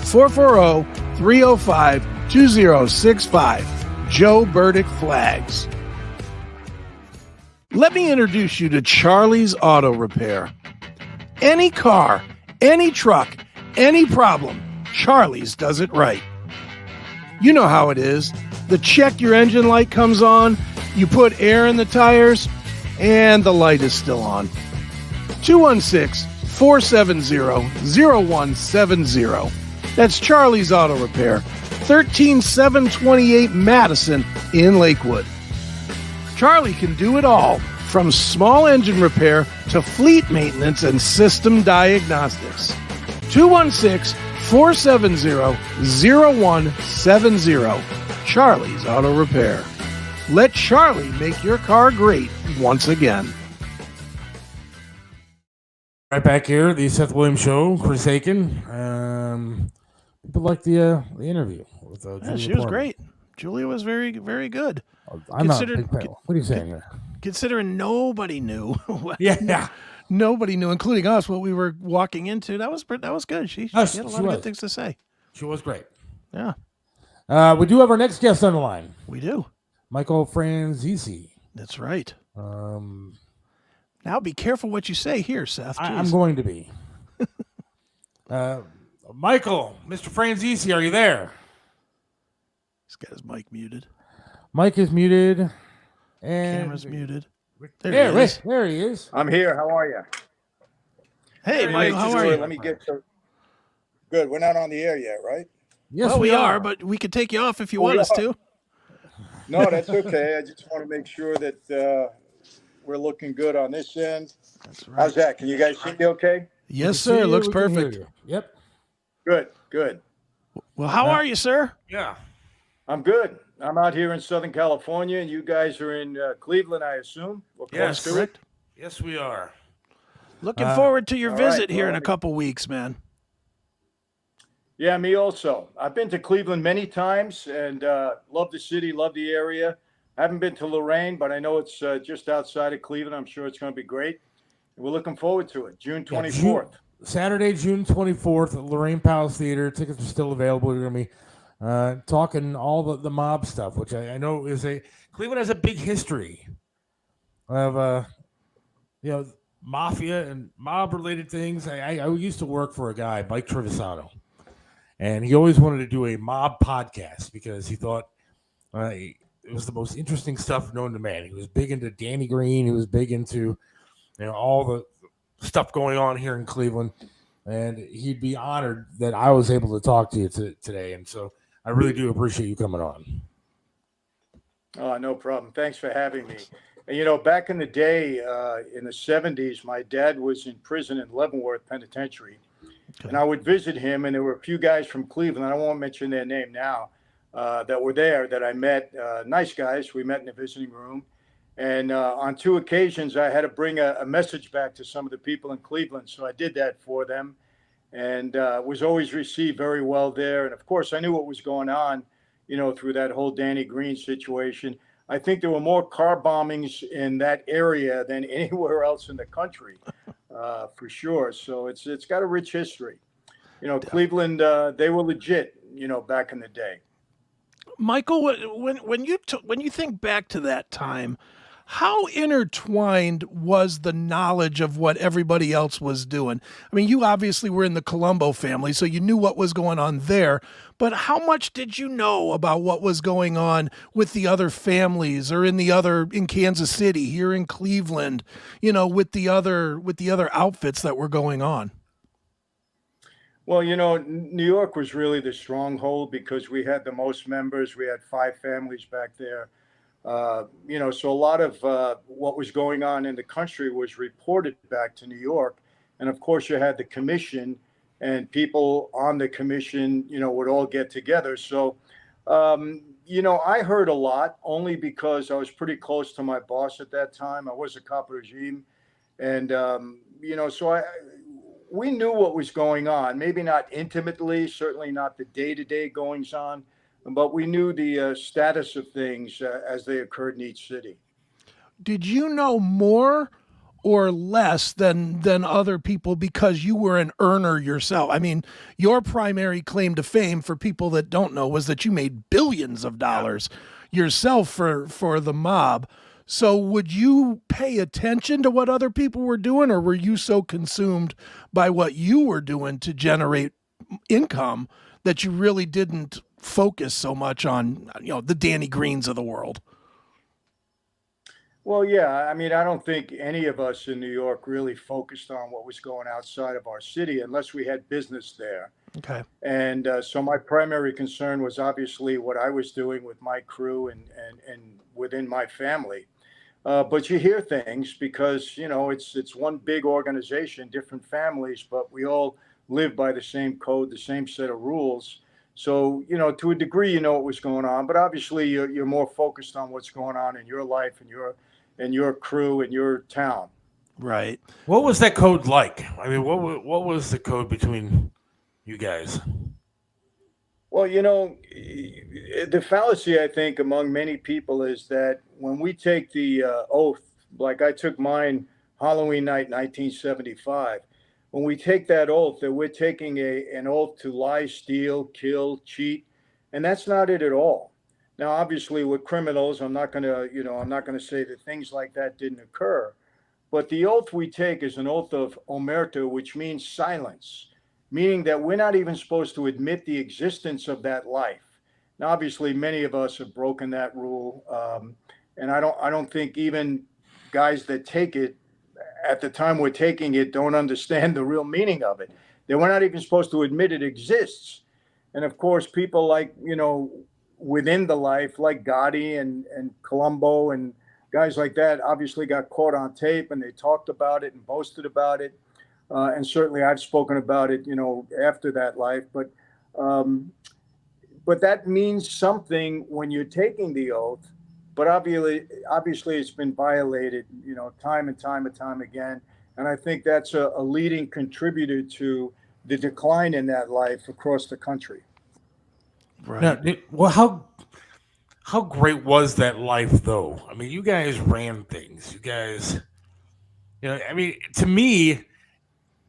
440-305-2065. Joe Burdick Flags. Let me introduce you to Charlie's Auto Repair. Any car, any truck, any problem, Charlie's does it right. You know how it is. The check your engine light comes on, you put air in the tires, and the light is still on. 216-470-0170. That's Charlie's Auto Repair, 13728 Madison in Lakewood. Charlie can do it all, from small engine repair to fleet maintenance and system diagnostics. 216-470-0170. Charlie's Auto Repair. Let Charlie make your car great once again. Right back here, the Seth Williams Show, Chris Aiken. People like the interview with Julia she was Poorman. great. Julia was very, very good. I'm not a big fan. What are you saying here? Considering nobody knew. Yeah. Nobody knew, including us, what we were walking into. That was good. She had a lot of good things to say. She was great. Yeah. We do have our next guest on the line. We do. Michael Franzese. That's right. Now be careful what you say here, Seth. I'm going to be. Michael, Mr. Franzese, are you there? He's got his mic muted. Mic is muted. And camera's muted. There he is. I'm here. How are you? Hey, Michael, how are you? Let me get to... Good. We're not on the air yet, right? Yes, we are, but we could take you off if you want us to. No, that's okay. I just want to make sure that we're looking good on this end. That's right. How's that? Can you guys see me okay? Yes, sir. Looks perfect. Yep. Good. Well, how are you, sir? Yeah. I'm good. I'm out here in Southern California, and you guys are in Cleveland, I assume. Yes, correct. Yes, we are. Looking forward to your visit here in a couple weeks, man. Yeah, me also. I've been to Cleveland many times and love the city, love the area. I haven't been to Lorain, but I know it's just outside of Cleveland. I'm sure it's going to be great. We're looking forward to it. June 24th. Saturday, June 24th at Lorain Palace Theatre. Tickets are still available. You're going to be talking all the mob stuff, which I know is Cleveland has a big history of mafia and mob related things. I used to work for a guy, Mike Trevisano, and he always wanted to do a mob podcast because he thought it was the most interesting stuff known to man. He was big into Danny Green. He was big into all the stuff going on here in Cleveland, and he'd be honored that I was able to talk to you today. And so I really do appreciate you coming on. Oh, no problem. Thanks for having me. And, back in the day, in the 70s, my dad was in prison in Leavenworth Penitentiary. Okay. And I would visit him, and there were a few guys from Cleveland, I won't mention their name now, that were there that I met. Nice guys. We met in the visiting room. And on 2 occasions, I had to bring a message back to some of the people in Cleveland. So I did that for them, and was always received very well there. And of course, I knew what was going on, through that whole Danny Green situation. I think there were more car bombings in that area than anywhere else in the country, for sure. So it's got a rich history. Cleveland, they were legit, back in the day. Michael, when you think back to that time, how intertwined was the knowledge of what everybody else was doing? I mean, you obviously were in the Columbo family, so you knew what was going on there. But how much did you know about what was going on with the other families, or in Kansas City, here in Cleveland, with the other outfits that were going on? Well, New York was really the stronghold because we had the most members. We had 5 families back there. So a lot of what was going on in the country was reported back to New York. And of course, you had the commission, and people on the commission, would all get together. So, I heard a lot only because I was pretty close to my boss at that time. I was a capo regime. And, so we knew what was going on, maybe not intimately, certainly not the day-to-day goings on, but we knew the status of things as they occurred in each city. Did you know more or less than other people because you were an earner yourself? I mean, your primary claim to fame, for people that don't know, was that you made billions of dollars yourself for the mob. So would you pay attention to what other people were doing, or were you so consumed by what you were doing to generate income that you really didn't focus so much on, the Danny Greens of the world? Well, yeah. I mean, I don't think any of us in New York really focused on what was going outside of our city unless we had business there. Okay. And so my primary concern was obviously what I was doing with my crew and within my family. But you hear things because, it's one big organization, different families, but we all live by the same code, the same set of rules. So, to a degree, what was going on, but obviously you're more focused on what's going on in your life and your crew and your town. Right. What was that code like? I mean, what was the code between you guys? Well, the fallacy, I think, among many people is that when we take the oath, like I took mine Halloween night, 1975, when we take that oath, that we're taking an oath to lie, steal, kill, cheat, and that's not it at all. Now, obviously, we're criminals. I'm not going to say that things like that didn't occur, but the oath we take is an oath of omerta, which means silence, meaning that we're not even supposed to admit the existence of that life. Now, obviously, many of us have broken that rule, and I don't think even guys that take it at the time we're taking it don't understand the real meaning of it. They were not even supposed to admit it exists. And of course, people like, within the life, like Gotti and Columbo and guys like that, obviously got caught on tape, and they talked about it and boasted about it. And certainly I've spoken about it, after that life. But that means something when you're taking the oath. But obviously it's been violated, time and time again. And I think that's a leading contributor to the decline in that life across the country. Right. Now, well, how great was that life, though? I mean, you guys ran things. You guys, to me,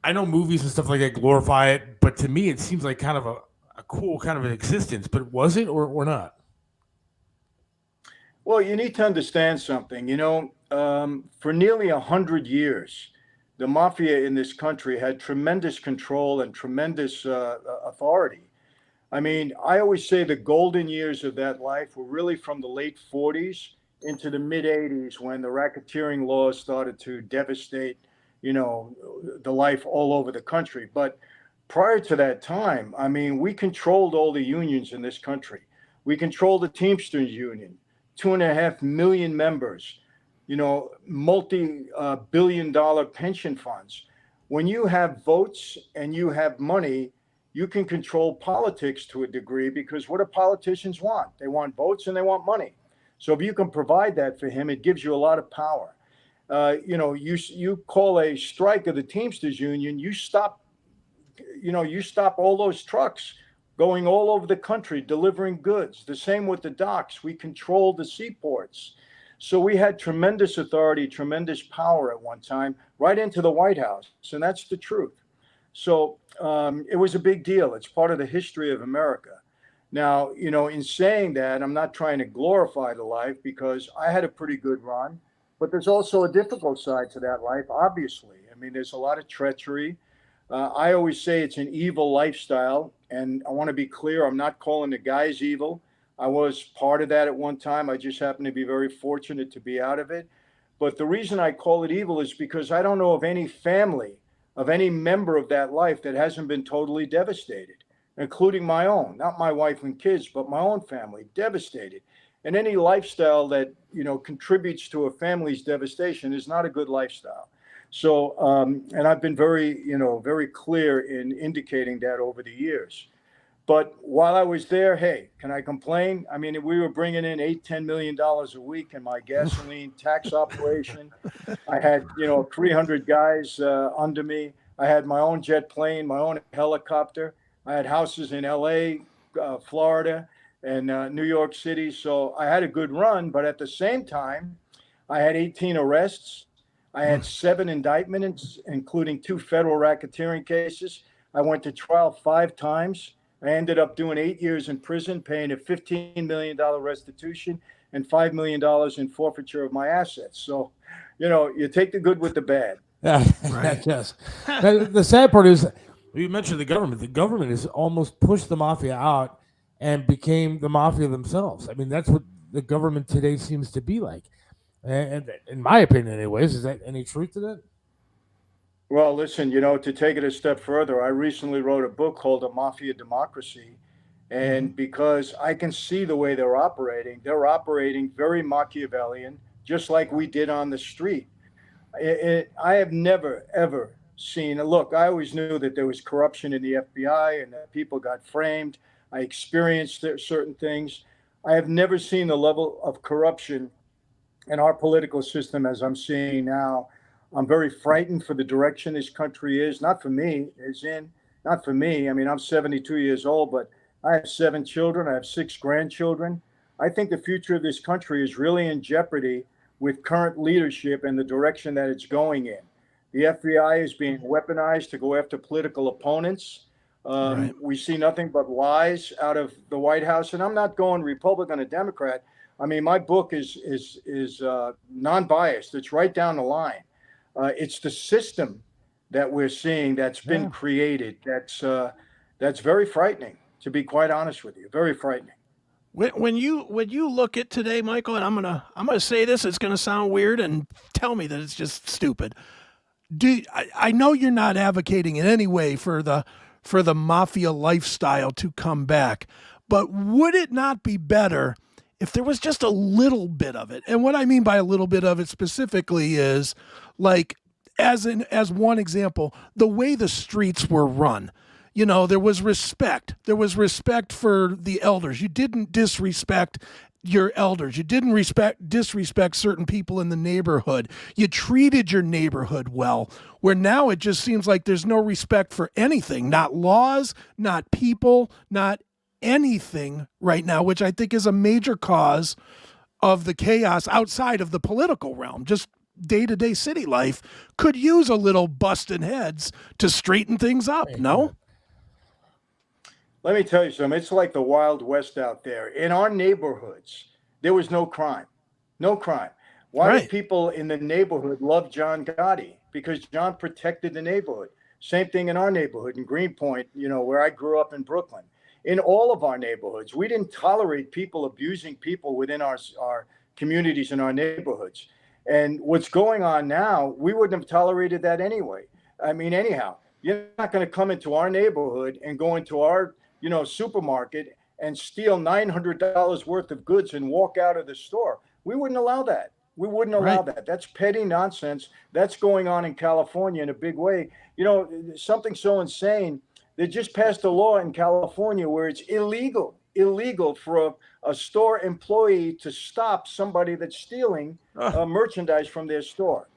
I know movies and stuff like that glorify it, but to me, it seems like kind of a cool kind of an existence. But was it or not? Well, you need to understand something. For nearly 100 years, the mafia in this country had tremendous control and tremendous authority. I mean, I always say the golden years of that life were really from the late 40s into the mid 80s, when the racketeering laws started to devastate, the life all over the country. But prior to that time, I mean, we controlled all the unions in this country. We controlled the Teamsters Union, 2.5 million members, multi-billion-dollar pension funds. When you have votes and you have money, you can control politics to a degree, because what do politicians want? They want votes and they want money. So if you can provide that for him, it gives you a lot of power. You call a strike of the Teamsters Union, you stop all those trucks going all over the country delivering goods. The same with the docks. We controlled the seaports. So we had tremendous authority, tremendous power at one time, right into the White House. And that's the truth. So it was a big deal. It's part of the history of America. Now, in saying that, I'm not trying to glorify the life, because I had a pretty good run, but there's also a difficult side to that life, obviously. I mean, there's a lot of treachery. I always say it's an evil lifestyle. And I want to be clear, I'm not calling the guys evil. I was part of that at one time. I just happened to be very fortunate to be out of it. But the reason I call it evil is because I don't know of any family, of any member of that life that hasn't been totally devastated, including my own, not my wife and kids, but my own family, devastated. And any lifestyle that, contributes to a family's devastation is not a good lifestyle. So, and I've been very clear in indicating that over the years. But while I was there, hey, can I complain? I mean, we were bringing in $8-10 million a week in my gasoline tax operation. I had, 300 guys under me. I had my own jet plane, my own helicopter. I had houses in LA, Florida, and New York City. So I had a good run. But at the same time, I had 18 arrests. I had 7 indictments, including 2 federal racketeering cases. I went to trial 5 times. I ended up doing 8 years in prison, paying a $15 million restitution and $5 million in forfeiture of my assets. So, you take the good with the bad. Yeah, right. Yes. The sad part is, you mentioned the government. The government has almost pushed the mafia out and became the mafia themselves. I mean, that's what the government today seems to be like. And in my opinion, anyways, is that any truth to that? Well, listen, to take it a step further, I recently wrote a book called A Mafia Democracy. And because I can see the way they're operating very Machiavellian, just like we did on the street. I have never, ever seen, look, I always knew that there was corruption in the FBI and that people got framed. I experienced certain things. I have never seen the level of corruption in our political system as I'm seeing now. I'm very frightened for the direction this country is, not for me, not for me. I mean, I'm 72 years old, but I have 7 children. I have 6 grandchildren. I think the future of this country is really in jeopardy with current leadership and the direction that it's going in. The FBI is being weaponized to go after political opponents. Right. We see nothing but lies out of the White House, and I'm not going Republican or Democrat. I mean, my book is non-biased. It's right down the line. It's the system that we're seeing that's been created. That's very frightening, to be quite honest with you. Very frightening. When you look at today, Michael, and I'm gonna say this, it's gonna sound weird, and tell me that it's just stupid. I know you're not advocating in any way for the mafia lifestyle to come back, but would it not be better if there was just a little bit of it? And what I mean by a little bit of it specifically is, like, as one example, the way the streets were run. There was respect. There was respect for the elders. You didn't disrespect your elders. You didn't disrespect certain people in the neighborhood. You treated your neighborhood well, where now it just seems like there's no respect for anything, not laws, not people, not anything right now, which I think is a major cause of the chaos outside of the political realm. Just day-to-day city life could use a little busting heads to straighten things up, no? Let me tell you something. It's like the Wild West out there. In our neighborhoods, there was no crime. No crime. Why do people in the neighborhood love John Gotti? Because John protected the neighborhood. Same thing in our neighborhood in Greenpoint, where I grew up in Brooklyn. In all of our neighborhoods, we didn't tolerate people abusing people within our communities and our neighborhoods. And what's going on now, we wouldn't have tolerated that anyway. I mean, anyhow, you're not going to come into our neighborhood and go into our supermarket and steal $900 worth of goods and walk out of the store. We wouldn't allow that. We wouldn't allow that. That's petty nonsense. That's going on in California in a big way. Something so insane. They just passed a law in California where it's illegal illegal for a store employee to stop somebody that's stealing merchandise from their store.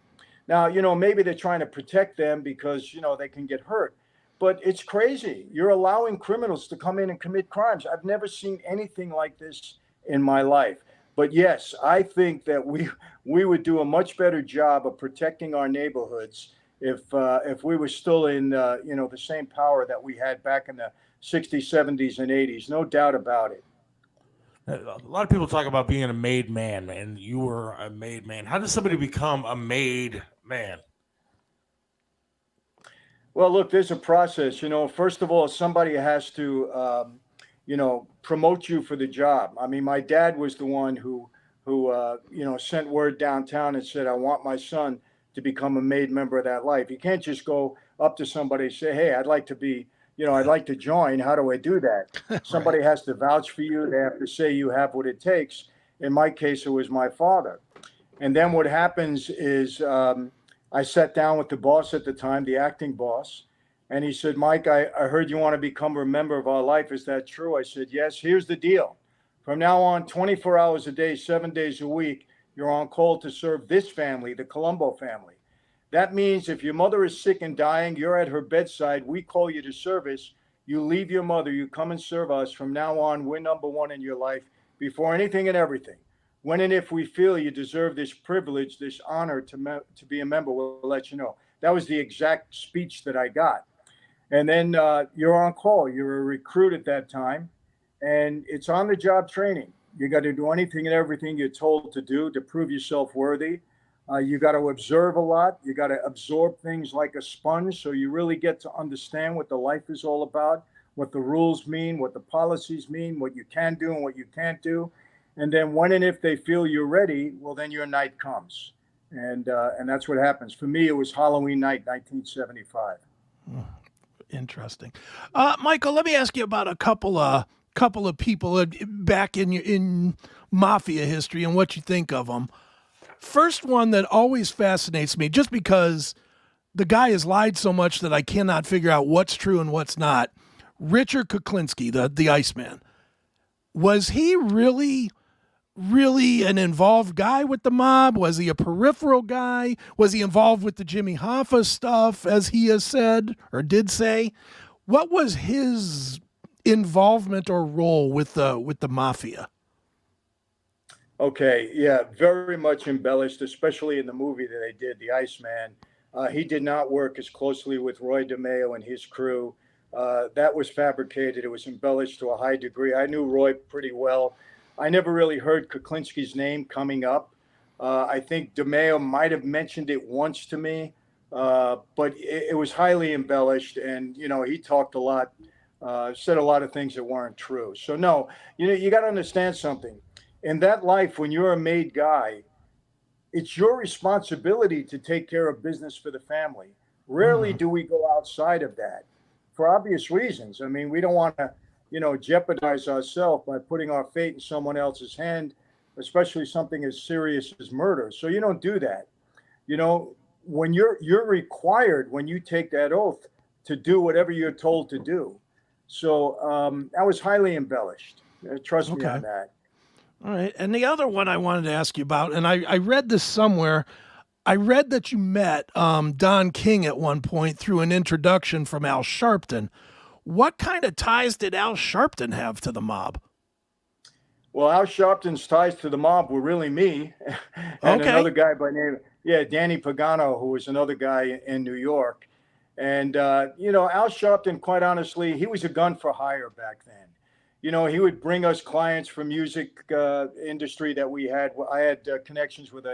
Now, maybe they're trying to protect them because, they can get hurt. But it's crazy. You're allowing criminals to come in and commit crimes. I've never seen anything like this in my life. But yes, I think that we would do a much better job of protecting our neighborhoods if we were still in the same power that we had back in the 60s, 70s, and 80s. No doubt about it. A lot of people talk about being a made man, and you were a made man. How does somebody become a made man? Well, look, there's a process. First of all, somebody has to, promote you for the job. I mean, my dad was the one who sent word downtown and said, I want my son to become a made member of that life. You can't just go up to somebody and say, hey, I'd like to join. How do I do that? Somebody has to vouch for you. They have to say you have what it takes. In my case, it was my father. And then what happens is I sat down with the boss at the time, the acting boss, and he said, Mike, I heard you want to become a member of our life. Is that true? I said, yes. Here's the deal. From now on, 24 hours a day, 7 days a week, you're on call to serve this family, the Columbo family. That means if your mother is sick and dying, you're at her bedside, we call you to service, you leave your mother, you come and serve us. From now on, we're number one in your life before anything and everything. When and if we feel you deserve this privilege, this honor to be a member, we'll let you know. That was the exact speech that I got. And then you're on call. You're a recruit at that time, and it's on-the-job training. You got to do anything and everything you're told to do to prove yourself worthy. You got to observe a lot. You got to absorb things like a sponge, so you really get to understand what the life is all about, what the rules mean, what the policies mean, what you can do and what you can't do. And then when and if they feel you're ready, well, then your night comes. And that's what happens. For me, it was Halloween night, 1975. Interesting. Michael, let me ask you about a couple of people back in mafia history and what you think of them. First one that always fascinates me, just because the guy has lied so much that I cannot figure out what's true and what's not. Richard Kuklinski, the Iceman. Was he really an involved guy with the mob? Was he a peripheral guy? Was he involved with the Jimmy Hoffa stuff, as he has said or did say? What was his involvement or role with the mafia? Okay, yeah, very much embellished, especially in the movie that they did, The Iceman. He did not work as closely with Roy DeMeo and his crew. That was fabricated. It was embellished to a high degree. I knew Roy pretty well. I never really heard Kuklinski's name coming up. I think DeMeo might have mentioned it once to me, but it was highly embellished. And, he talked a lot, said a lot of things that weren't true. So, no, you got to understand something. In that life, when you're a made guy, it's your responsibility to take care of business for the family. Rarely do we go outside of that, for obvious reasons. I mean, we don't want to, jeopardize ourselves by putting our fate in someone else's hand, especially something as serious as murder. So you don't do that. When you're required, when you take that oath, to do whatever you're told to do. So that was highly embellished. Trust me on that. All right. And the other one I wanted to ask you about, and I read this somewhere. I read that you met Don King at one point through an introduction from Al Sharpton. What kind of ties did Al Sharpton have to the mob? Well, Al Sharpton's ties to the mob were really me and another guy by name, Danny Pagano, who was another guy in New York. And, Al Sharpton, quite honestly, he was a gun for hire back then. He would bring us clients from music industry that we had. I had connections with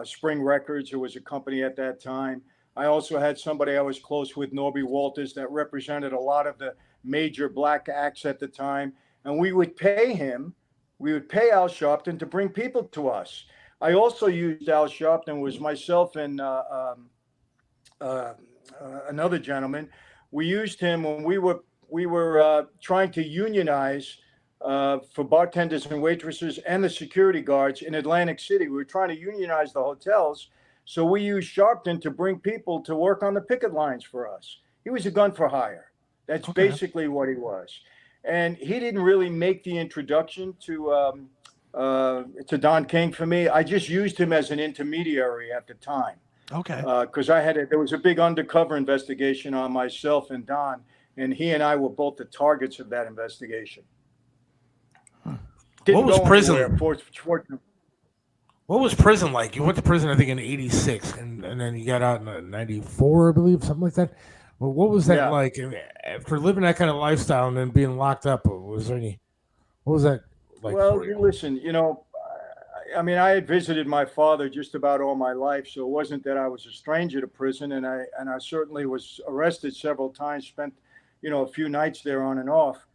Spring Records, who was a company at that time. I also had somebody I was close with, Norby Walters, that represented a lot of the major black acts at the time. And we would pay Al Sharpton to bring people to us. I also used Al Sharpton, was myself and another gentleman. We used him when we were trying to unionize for bartenders and waitresses and the security guards in Atlantic City. We were trying to unionize the hotels. So we used Sharpton to bring people to work on the picket lines for us. He was a gun for hire. That's basically what he was. And he didn't really make the introduction to Don King for me. I just used him as an intermediary at the time. Okay. Because there was a big undercover investigation on myself and Don, and he and I were both the targets of that investigation. What was prison? Fortunately. What was prison like? You went to prison, I think, in '86, and then you got out in '94, I believe, something like that. Well, what was that like after living that kind of lifestyle and then being locked up? What was that like? Well, listen, I mean, I had visited my father just about all my life, so it wasn't that I was a stranger to prison, and I certainly was arrested several times, spent, a few nights there on and off.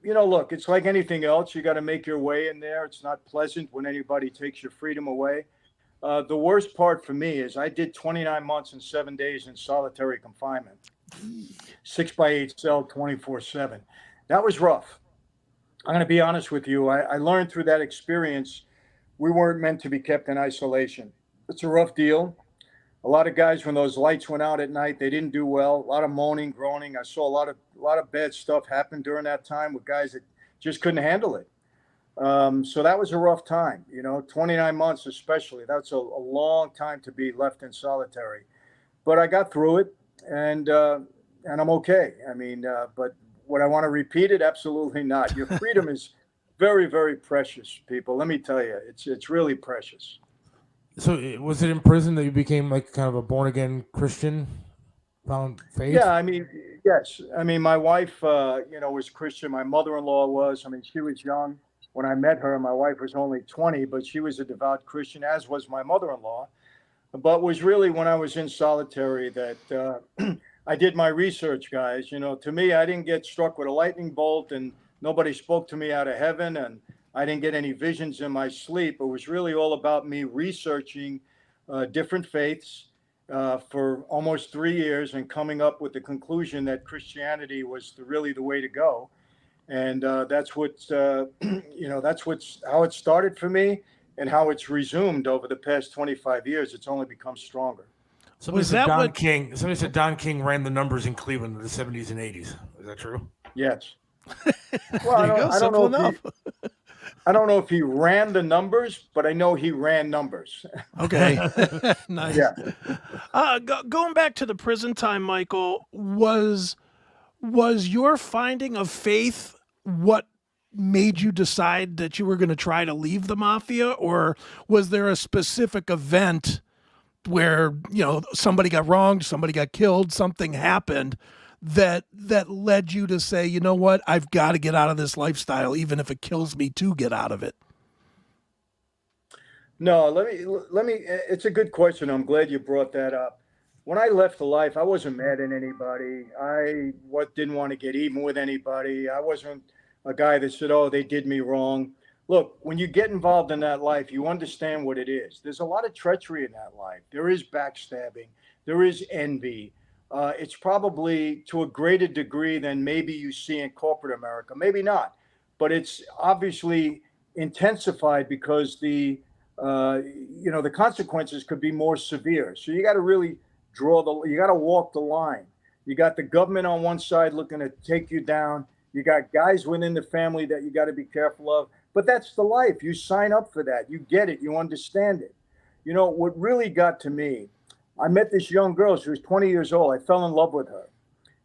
Look, it's like anything else. You got to make your way in there. It's not pleasant when anybody takes your freedom away. The worst part for me is I did 29 months and 7 days in solitary confinement, 6x8 cell, 24/7. That was rough. I'm going to be honest with you. I learned through that experience, we weren't meant to be kept in isolation. It's a rough deal. A lot of guys, when those lights went out at night, they didn't do well. A lot of moaning, groaning. I saw a lot of bad stuff happen during that time with guys that just couldn't handle it. So that was a rough time, 29 months especially. That's a long time to be left in solitary. But I got through it, and I'm okay. I mean, but would I want to repeat it? Absolutely not. Your freedom is very, very precious, people. Let me tell you, it's really precious. So was it in prison that you became like kind of a born-again Christian, found faith? Yeah, I mean, yes. I mean, my wife, was Christian. My mother-in-law was. I mean, she was young when I met her. My wife was only 20, but she was a devout Christian, as was my mother-in-law. But was really when I was in solitary that I did my research, guys. To me, I didn't get struck with a lightning bolt and nobody spoke to me out of heaven, and I didn't get any visions in my sleep. It was really all about me researching different faiths for almost 3 years and coming up with the conclusion that Christianity was really the way to go. And that's how it started for me and how it's resumed over the past 25 years. It's only become stronger. Somebody said Don King ran the numbers in Cleveland in the 70s and 80s. Is that true? Yes. Well, I don't know if he ran the numbers, but I know he ran numbers. Okay. Nice. Yeah. Going back to the prison time, Michael, was your finding of faith what made you decide that you were going to try to leave the mafia, or was there a specific event where, somebody got wronged, somebody got killed, something happened that led you to say, you know what, I've got to get out of this lifestyle, even if it kills me to get out of it? No, let me, it's a good question. I'm glad you brought that up. When I left the life, I wasn't mad at anybody. I didn't want to get even with anybody. I wasn't a guy that said, oh, they did me wrong. Look, when you get involved in that life, you understand what it is. There's a lot of treachery in that life. There is backstabbing. There is envy. It's probably to a greater degree than maybe you see in corporate America. Maybe not, but it's obviously intensified because the consequences could be more severe. So you got to really you got to walk the line. You got the government on one side looking to take you down. You got guys within the family that you got to be careful of. But that's the life. You sign up for that. You get it. You understand it. What really got to me, I met this young girl. She was 20 years old. I fell in love with her.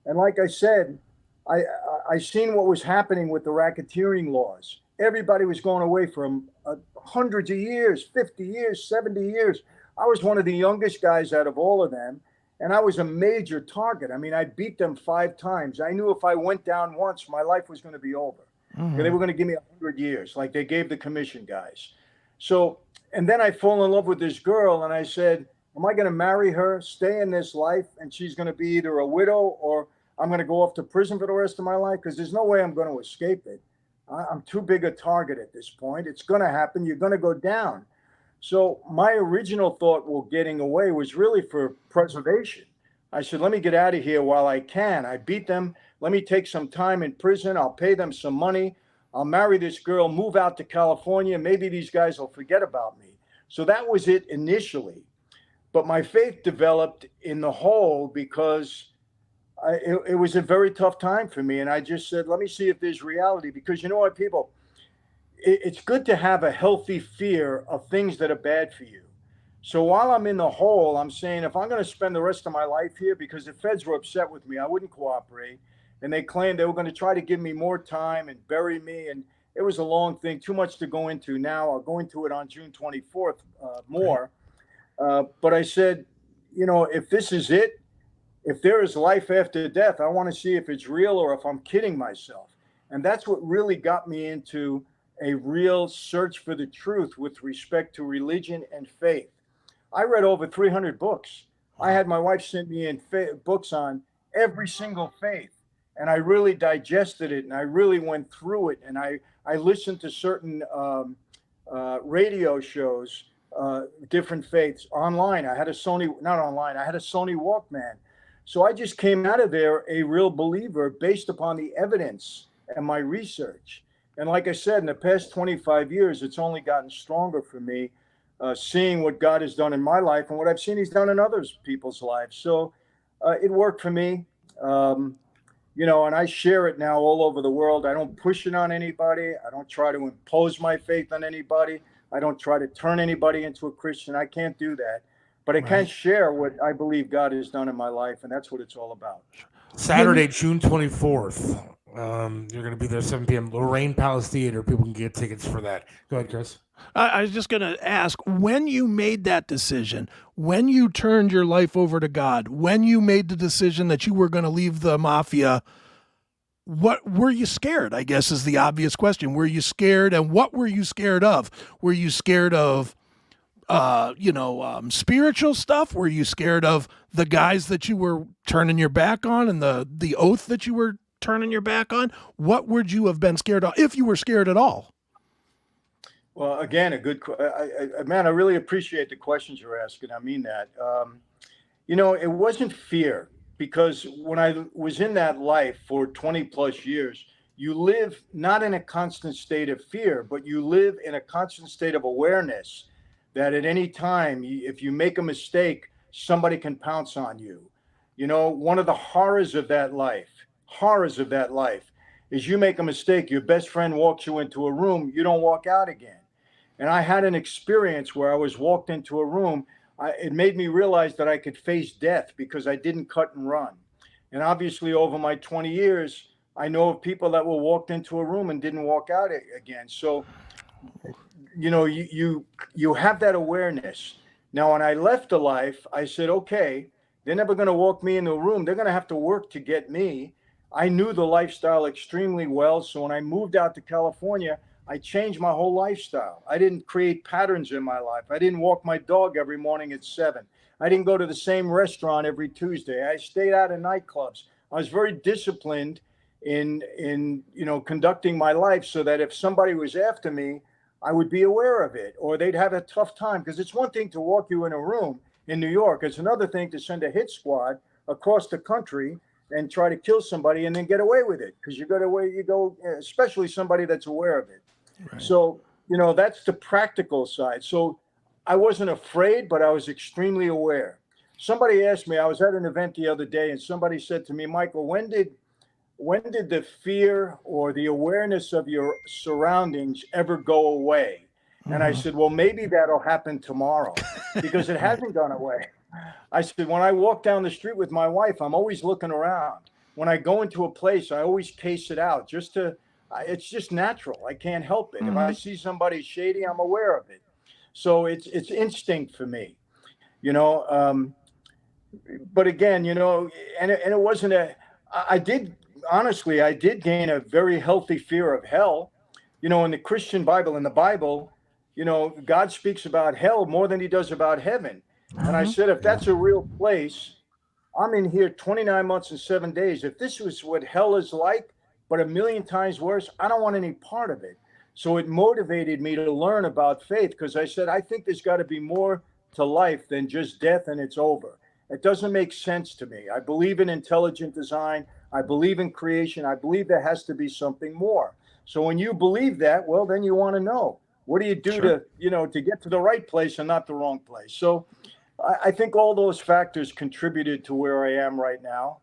And like I said, I seen what was happening with the racketeering laws. Everybody was going away from hundreds of years, 50 years, 70 years. I was one of the youngest guys out of all of them. And I was a major target. I mean, I beat them 5 times. I knew if I went down once, my life was going to be over. Mm-hmm. They were going to give me 100 years, like they gave the commission guys. So, and then I fall in love with this girl, and I said, am I going to marry her, stay in this life, and she's going to be either a widow or I'm going to go off to prison for the rest of my life? Because there's no way I'm going to escape it. I'm too big a target at this point. It's going to happen. You're going to go down. So my original thought while getting away was really for preservation. I said, let me get out of here while I can. I beat them. Let me take some time in prison. I'll pay them some money. I'll marry this girl, move out to California. Maybe these guys will forget about me. So that was it initially. But my faith developed in the whole because it was a very tough time for me. And I just said, let me see if there's reality, because you know what, people, it's good to have a healthy fear of things that are bad for you. So while I'm in the hole, I'm saying, if I'm going to spend the rest of my life here, because the feds were upset with me, I wouldn't cooperate. And they claimed they were going to try to give me more time and bury me. And it was a long thing, too much to go into now. I'll go into it on June 24th more. But I said, you know, if this is it, if there is life after death, I want to see if it's real or if I'm kidding myself. And that's what really got me into a real search for the truth with respect to religion and faith. I read over 300 books. I had my wife send me in books on every single faith. And I really digested it, and I really went through it. And I listened to certain radio shows, different faiths online. I had a Sony Walkman. So I just came out of there a real believer based upon the evidence and my research. And like I said, in the past 25 years, it's only gotten stronger for me, seeing what God has done in my life and what I've seen he's done in other people's lives. So it worked for me. You know, and I share it now all over the world. I don't push it on anybody. I don't try to impose my faith on anybody. I don't try to turn anybody into a Christian. I can't do that. But I can share what I believe God has done in my life, and that's what it's all about. Saturday, June 24th. You're going to be there 7 p.m. Lorain Palace Theatre. People can get tickets for that. Go ahead, Chris. I was just going to ask, when you made that decision, when you turned your life over to God, when you made the decision that you were going to leave the mafia, what were you scared? I guess is the obvious question. Were you scared, and what were you scared of? Were you scared of, spiritual stuff? Were you scared of the guys that you were turning your back on and the oath that you were turning your back on? What would you have been scared of, if you were scared at all? Well, again, man, I really appreciate the questions you're asking. I mean that. It wasn't fear, because when I was in that life for 20 plus years, you live not in a constant state of fear, but you live in a constant state of awareness that at any time, if you make a mistake, somebody can pounce on you. You know, one of the horrors of that life is you make a mistake, your best friend walks you into a room, you don't walk out again. And I had an experience where I was walked into a room. It made me realize that I could face death because I didn't cut and run. And obviously over my 20 years, I know of people that were walked into a room and didn't walk out again. So, you know, you have that awareness. Now, when I left the life, I said, okay, they're never going to walk me into a room. They're going to have to work to get me. I knew the lifestyle extremely well. So when I moved out to California, I changed my whole lifestyle. I didn't create patterns in my life. I didn't walk my dog every morning at 7. I didn't go to the same restaurant every Tuesday. I stayed out of nightclubs. I was very disciplined in conducting my life so that if somebody was after me, I would be aware of it, or they'd have a tough time. Because it's one thing to walk you in a room in New York. It's another thing to send a hit squad across the country and try to kill somebody and then get away with it. Because especially somebody that's aware of it. Right. So, that's the practical side. So I wasn't afraid, but I was extremely aware. Somebody asked me, I was at an event the other day, and somebody said to me, Michael, when did the fear or the awareness of your surroundings ever go away? And I said, well, maybe that'll happen tomorrow, because it hasn't gone away. I said, when I walk down the street with my wife, I'm always looking around. When I go into a place, I always case it out it's just natural. I can't help it. If I see somebody shady, I'm aware of it. So it's instinct for me, but again, and it wasn't I did gain a very healthy fear of hell. In the Christian Bible, God speaks about hell more than he does about heaven. And I said, if that's a real place, I'm in here 29 months and 7 days. If this was what hell is like, but a million times worse, I don't want any part of it. So it motivated me to learn about faith, because I said, I think there's got to be more to life than just death and it's over. It doesn't make sense to me. I believe in intelligent design. I believe in creation. I believe there has to be something more. So when you believe that, well, then you want to know, what do you do to get to the right place and not the wrong place? So I think all those factors contributed to where I am right now.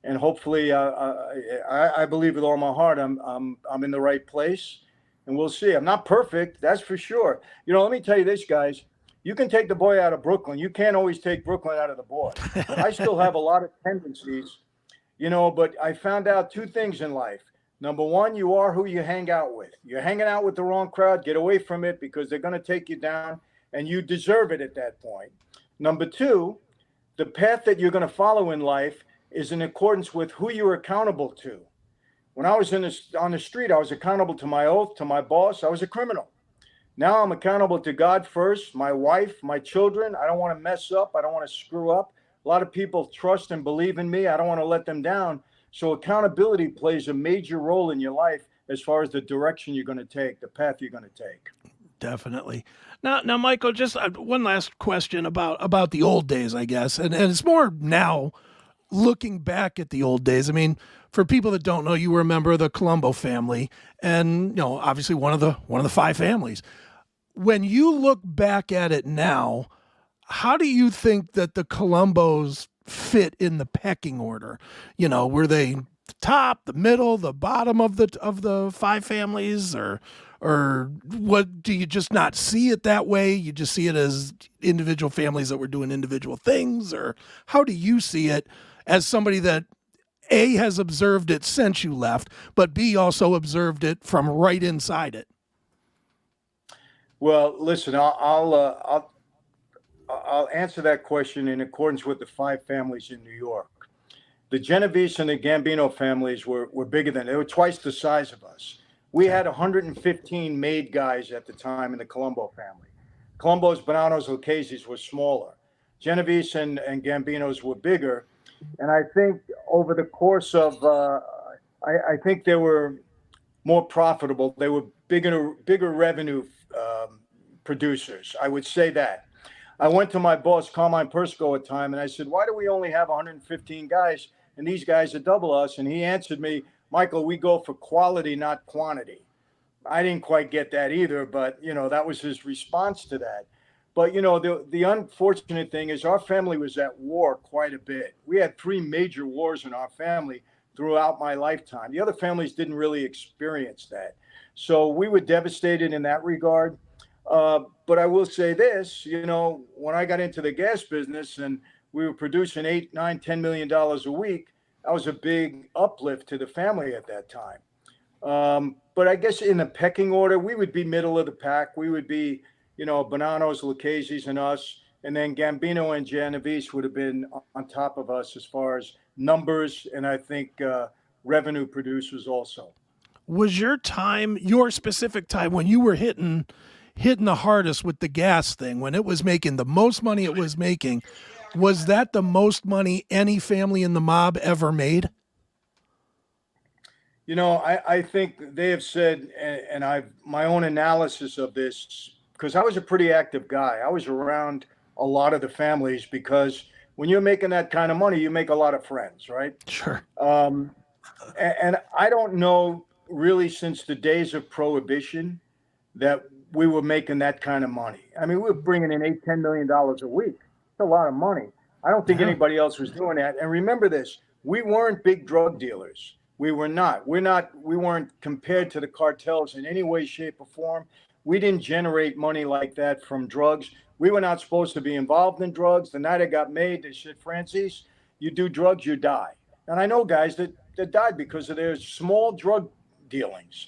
and hopefully, I believe with all my heart, I'm in the right place, and we'll see. I'm not perfect, that's for sure. You know, let me tell you this, guys. You can take the boy out of Brooklyn. You can't always take Brooklyn out of the boy. I still have a lot of tendencies, you know, but I found out two things in life. Number one, you are who you hang out with. You're hanging out with the wrong crowd, get away from it because they're going to take you down, and you deserve it at that point. Number two, the path that you're going to follow in life is in accordance with who you're accountable to. When I was on the street, I was accountable to my oath, to my boss. I was a criminal. Now I'm accountable to God first, my wife, my children. I don't want to mess up. I don't want to screw up. A lot of people trust and believe in me. I don't want to let them down. So accountability plays a major role in your life as far as the direction you're going to take, the path you're going to take. Definitely. Now, Michael, just one last question about the old days, I guess, and it's more now looking back at the old days. I mean, for people that don't know, you were a member of the Columbo family, and you know, obviously one of the five families. When you look back at it now, how do you think that the Columbos fit in the pecking order? You know, were they the top, the middle, the bottom of the five families, or what? Do you just not see it that way? You just see it as individual families that were doing individual things, or how do you see it as somebody that A, has observed it since you left, but B, also observed it from right inside it? Well, listen, I'll answer that question in accordance with the five families in New York. The Genovese and the Gambino families were bigger than, they were twice the size of us. We had 115 made guys at the time in the Columbo family. Columbo's, Bonanos, Lucchese's were smaller. Genovese and Gambinos were bigger. And I think over the course of, I think they were more profitable. They were bigger revenue producers. I would say that. I went to my boss, Carmine Persco, at time, and I said, why do we only have 115 guys and these guys are double us? And he answered me, Michael, we go for quality, not quantity. I didn't quite get that either, but, you know, that was his response to that. But, you know, the unfortunate thing is our family was at war quite a bit. We had 3 major wars in our family throughout my lifetime. The other families didn't really experience that. So we were devastated in that regard. But I will say this, you know, when I got into the gas business and we were producing $8, $9, $10 million a week, that was a big uplift to the family at that time. But I guess in the pecking order, we would be middle of the pack. We would be, you know, Bonanos, Lucchese's and us, and then Gambino and Genovese would have been on top of us as far as numbers, and I think revenue producers also. Was your time, your specific time, when you were hitting the hardest with the gas thing, when it was making the most money it was making, was that the most money any family in the mob ever made? You know, I think they have said, and I've my own analysis of this, because I was a pretty active guy. I was around a lot of the families because when you're making that kind of money, you make a lot of friends, right? Sure. And I don't know really since the days of Prohibition that we were making that kind of money. I mean, we were bringing in $8, $10 million a week. It's a lot of money. I don't think anybody else was doing that. And remember this, we weren't big drug dealers. We were not. We weren't compared to the cartels in any way, shape, or form. We didn't generate money like that from drugs. We were not supposed to be involved in drugs. The night I got made, they said, Franzese, you do drugs, you die. And I know guys that died because of their small drug dealings.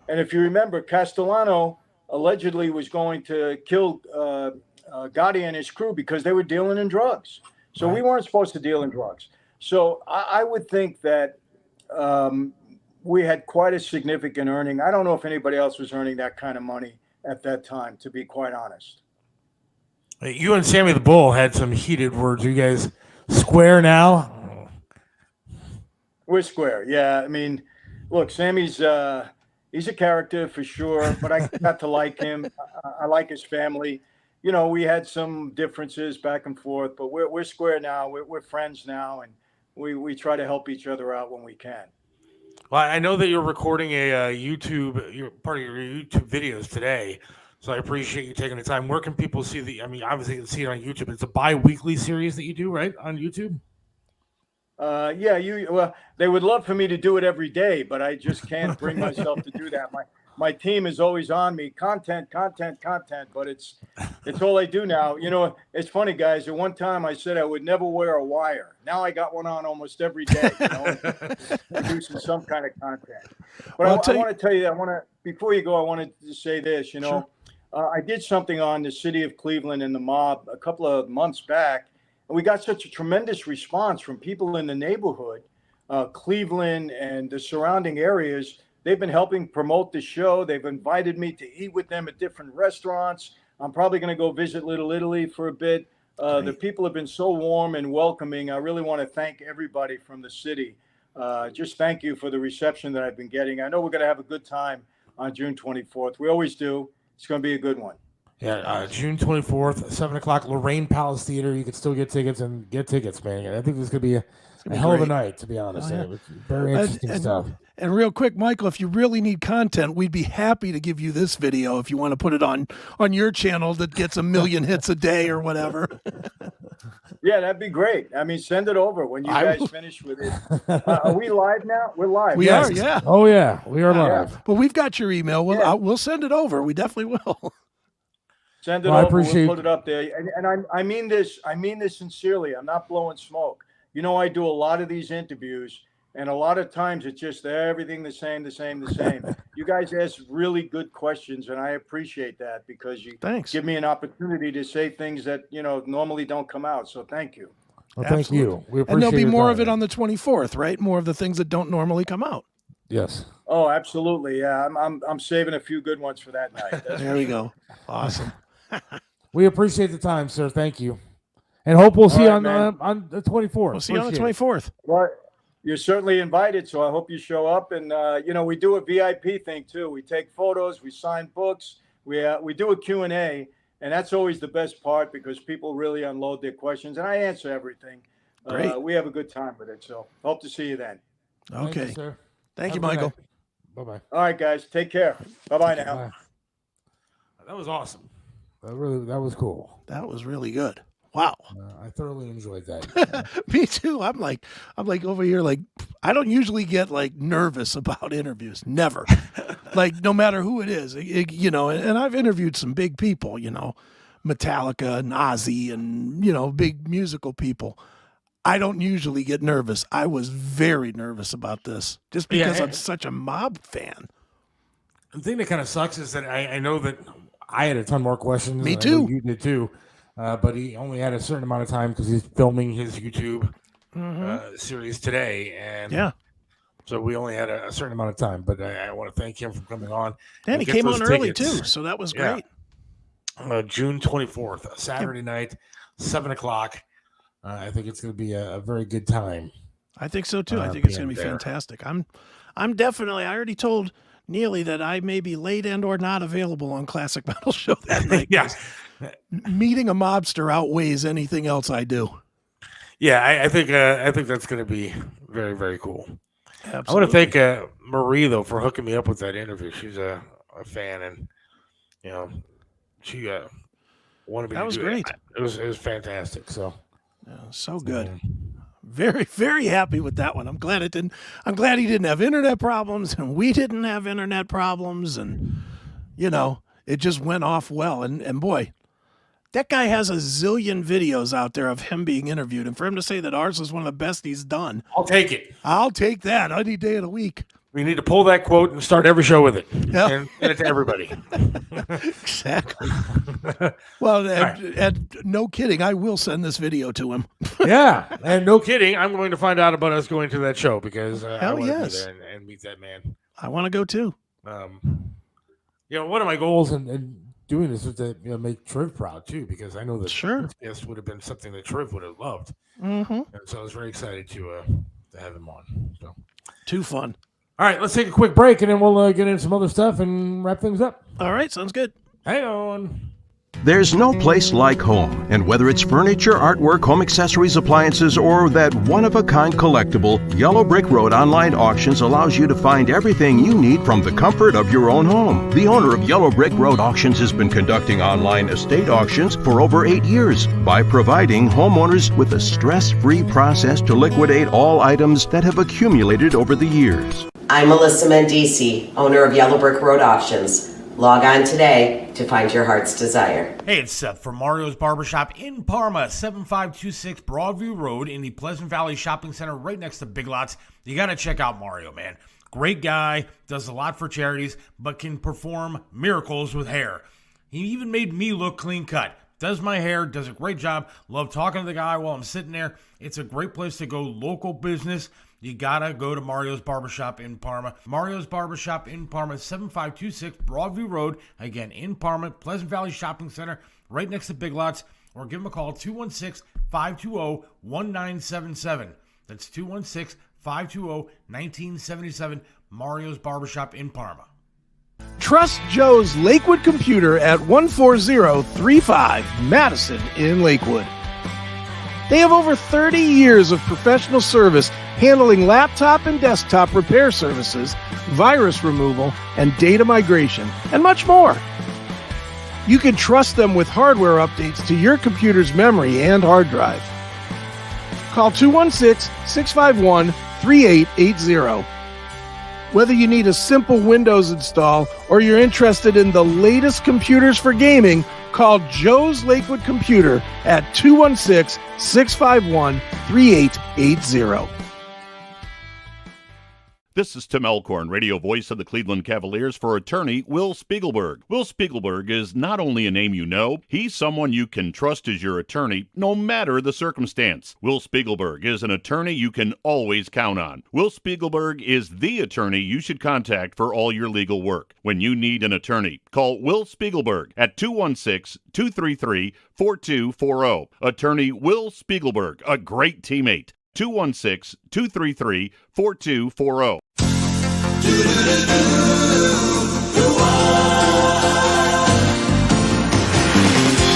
And if you remember, Castellano allegedly was going to kill Gotti and his crew because they were dealing in drugs. So we weren't supposed to deal in drugs. So I would think that we had quite a significant earning. I don't know if anybody else was earning that kind of money at that time, to be quite honest. You and Sammy the Bull had some heated words. Are you guys square now? We're square. Yeah. I mean, look, Sammy's he's a character for sure, but I got to like him. I like his family. You know, we had some differences back and forth, but we're square now. We're friends now, and we try to help each other out when we can. Well, I know that you're recording you're part of your YouTube videos today, so I appreciate you taking the time. Where can people see I mean, obviously you can see it on YouTube. It's a bi-weekly series that you do, right, on YouTube? Well, they would love for me to do it every day, but I just can't bring myself to do that. My team is always on me, content, but it's all I do now. You know, it's funny, guys. At one time I said I would never wear a wire. Now I got one on almost every day, you know, producing some kind of content. But I want to tell you that before you go, I wanted to say this, you know, I did something on the city of Cleveland and the mob a couple of months back, and we got such a tremendous response from people in the neighborhood, Cleveland and the surrounding areas. They've been helping promote the show. They've invited me to eat with them at different restaurants. I'm probably going to go visit Little Italy for a bit. The people have been so warm and welcoming. I really want to thank everybody from the city. Just thank you for the reception that I've been getting. I know we're going to have a good time on June 24th. We always do. It's going to be a good one. Yeah, June 24th, 7 o'clock, Lorain Palace Theater. You can still get tickets, man. I think this is going to be a hell of a night, to be honest. It's very interesting stuff. And real quick, Michael, if you really need content, we'd be happy to give you this video if you want to put it on your channel that gets 1 million hits a day or whatever. Yeah, that'd be great. I mean, send it over when you guys finish with it. Are we live now? We're live. We are, yeah. Oh, yeah. We are live. Yeah. But we've got your email. We'll send it over. We definitely will. Send it over. We'll put it up there. And I mean this sincerely. I'm not blowing smoke. You know, I do a lot of these interviews, and a lot of times it's just everything the same. You guys ask really good questions, and I appreciate that because you give me an opportunity to say things that, you know, normally don't come out. So thank you. Well, thank you. We appreciate and there'll be more time. of it on the 24th, right? More of the things that don't normally come out. Yes. Oh, absolutely. Yeah, I'm saving a few good ones for that night. There we go. Awesome. We appreciate the time, sir. Thank you. And hope we'll see you on the 24th. We'll see you on the 24th. Well, you're certainly invited, so I hope you show up. And, you know, we do a VIP thing, too. We take photos. We sign books. We do a Q&A, and that's always the best part because people really unload their questions, and I answer everything. Great. We have a good time with it, so hope to see you then. Okay. Thank you, sir. Thank you, Michael. Bye-bye. All right, guys. Take care. Bye-bye now. Bye. That was awesome. That was cool. That was really good. Wow. I thoroughly enjoyed that. Me too. I'm like over here, like, I don't usually get like nervous about interviews. Never. Like, no matter who it is, you know, and I've interviewed some big people, you know, Metallica and Ozzy and, you know, big musical people. I don't usually get nervous. I was very nervous about this just because I'm such a mob fan. The thing that kind of sucks is that I know that I had a ton more questions. Me too. You did too. But he only had a certain amount of time because he's filming his YouTube series today. And so we only had a certain amount of time. But I want to thank him for coming on. And he came on early too. So that was great. June 24th, Saturday night, 7 o'clock. I think it's going to be a very good time. I think so too. I think it's going to be fantastic. I'm definitely, I already told Neely that I may be late and or not available on Classic Metal Show that night. Meeting a mobster outweighs anything else I do. Yeah, I think that's going to be very, very cool. Absolutely. I want to thank Marie though for hooking me up with that interview. She's a fan, and you know, she wanted me. That was great. It was fantastic. So so good. Very, very happy with that one. I'm glad he didn't have internet problems, and we didn't have internet problems, and you know, it just went off well. And boy, that guy has a zillion videos out there of him being interviewed, and for him to say that ours is one of the best he's done, I'll take it. I'll take that any day of the week. We need to pull that quote and start every show with it, and send it to everybody. Exactly. Well, and no kidding, I will send this video to him. Yeah, and no kidding, I'm going to find out about us going to that show because I want to be there and meet that man. I want to go too. You know, one of my goals in doing this is to make Triv proud too, because I know that this would have been something that Triv would have loved. Mm-hmm. And so I was very excited to have him on. So too fun. All right, let's take a quick break and then we'll get into some other stuff and wrap things up. All right, sounds good. Hang on. There's no place like home, and whether it's furniture, artwork, home accessories, appliances, or that one-of-a-kind collectible, Yellow Brick Road Online Auctions allows you to find everything you need from the comfort of your own home. The owner of Yellow Brick Road Auctions has been conducting online estate auctions for over 8 years by providing homeowners with a stress-free process to liquidate all items that have accumulated over the years. I'm Melissa Mendici, owner of Yellow Brick Road Auctions. Log on today to find your heart's desire. Hey, it's Seth from Mario's Barbershop in Parma, 7526 Broadview Road in the Pleasant Valley Shopping Center right next to Big Lots. You got to check out Mario, man. Great guy, does a lot for charities, but can perform miracles with hair. He even made me look clean cut. Does my hair, does a great job. Love talking to the guy while I'm sitting there. It's a great place to go, local business. You gotta go to Mario's Barbershop in Parma. Mario's Barbershop in Parma, 7526 Broadview Road. Again, in Parma, Pleasant Valley Shopping Center, right next to Big Lots. Or give them a call, 216-520-1977. That's 216-520-1977. Mario's Barbershop in Parma. Trust Joe's Lakewood Computer at 14035 Madison in Lakewood. They have over 30 years of professional service handling laptop and desktop repair services, virus removal, and data migration, and much more. You can trust them with hardware updates to your computer's memory and hard drive. Call 216-651-3880. Whether you need a simple Windows install or you're interested in the latest computers for gaming, call Joe's Lakewood Computer at 216-651-3880. This is Tim Elkhorn, radio voice of the Cleveland Cavaliers for attorney Will Spiegelberg. Will Spiegelberg is not only a name you know, he's someone you can trust as your attorney no matter the circumstance. Will Spiegelberg is an attorney you can always count on. Will Spiegelberg is the attorney you should contact for all your legal work. When you need an attorney, call Will Spiegelberg at 216-233-4240. Attorney Will Spiegelberg, a great teammate. 216-233-4240.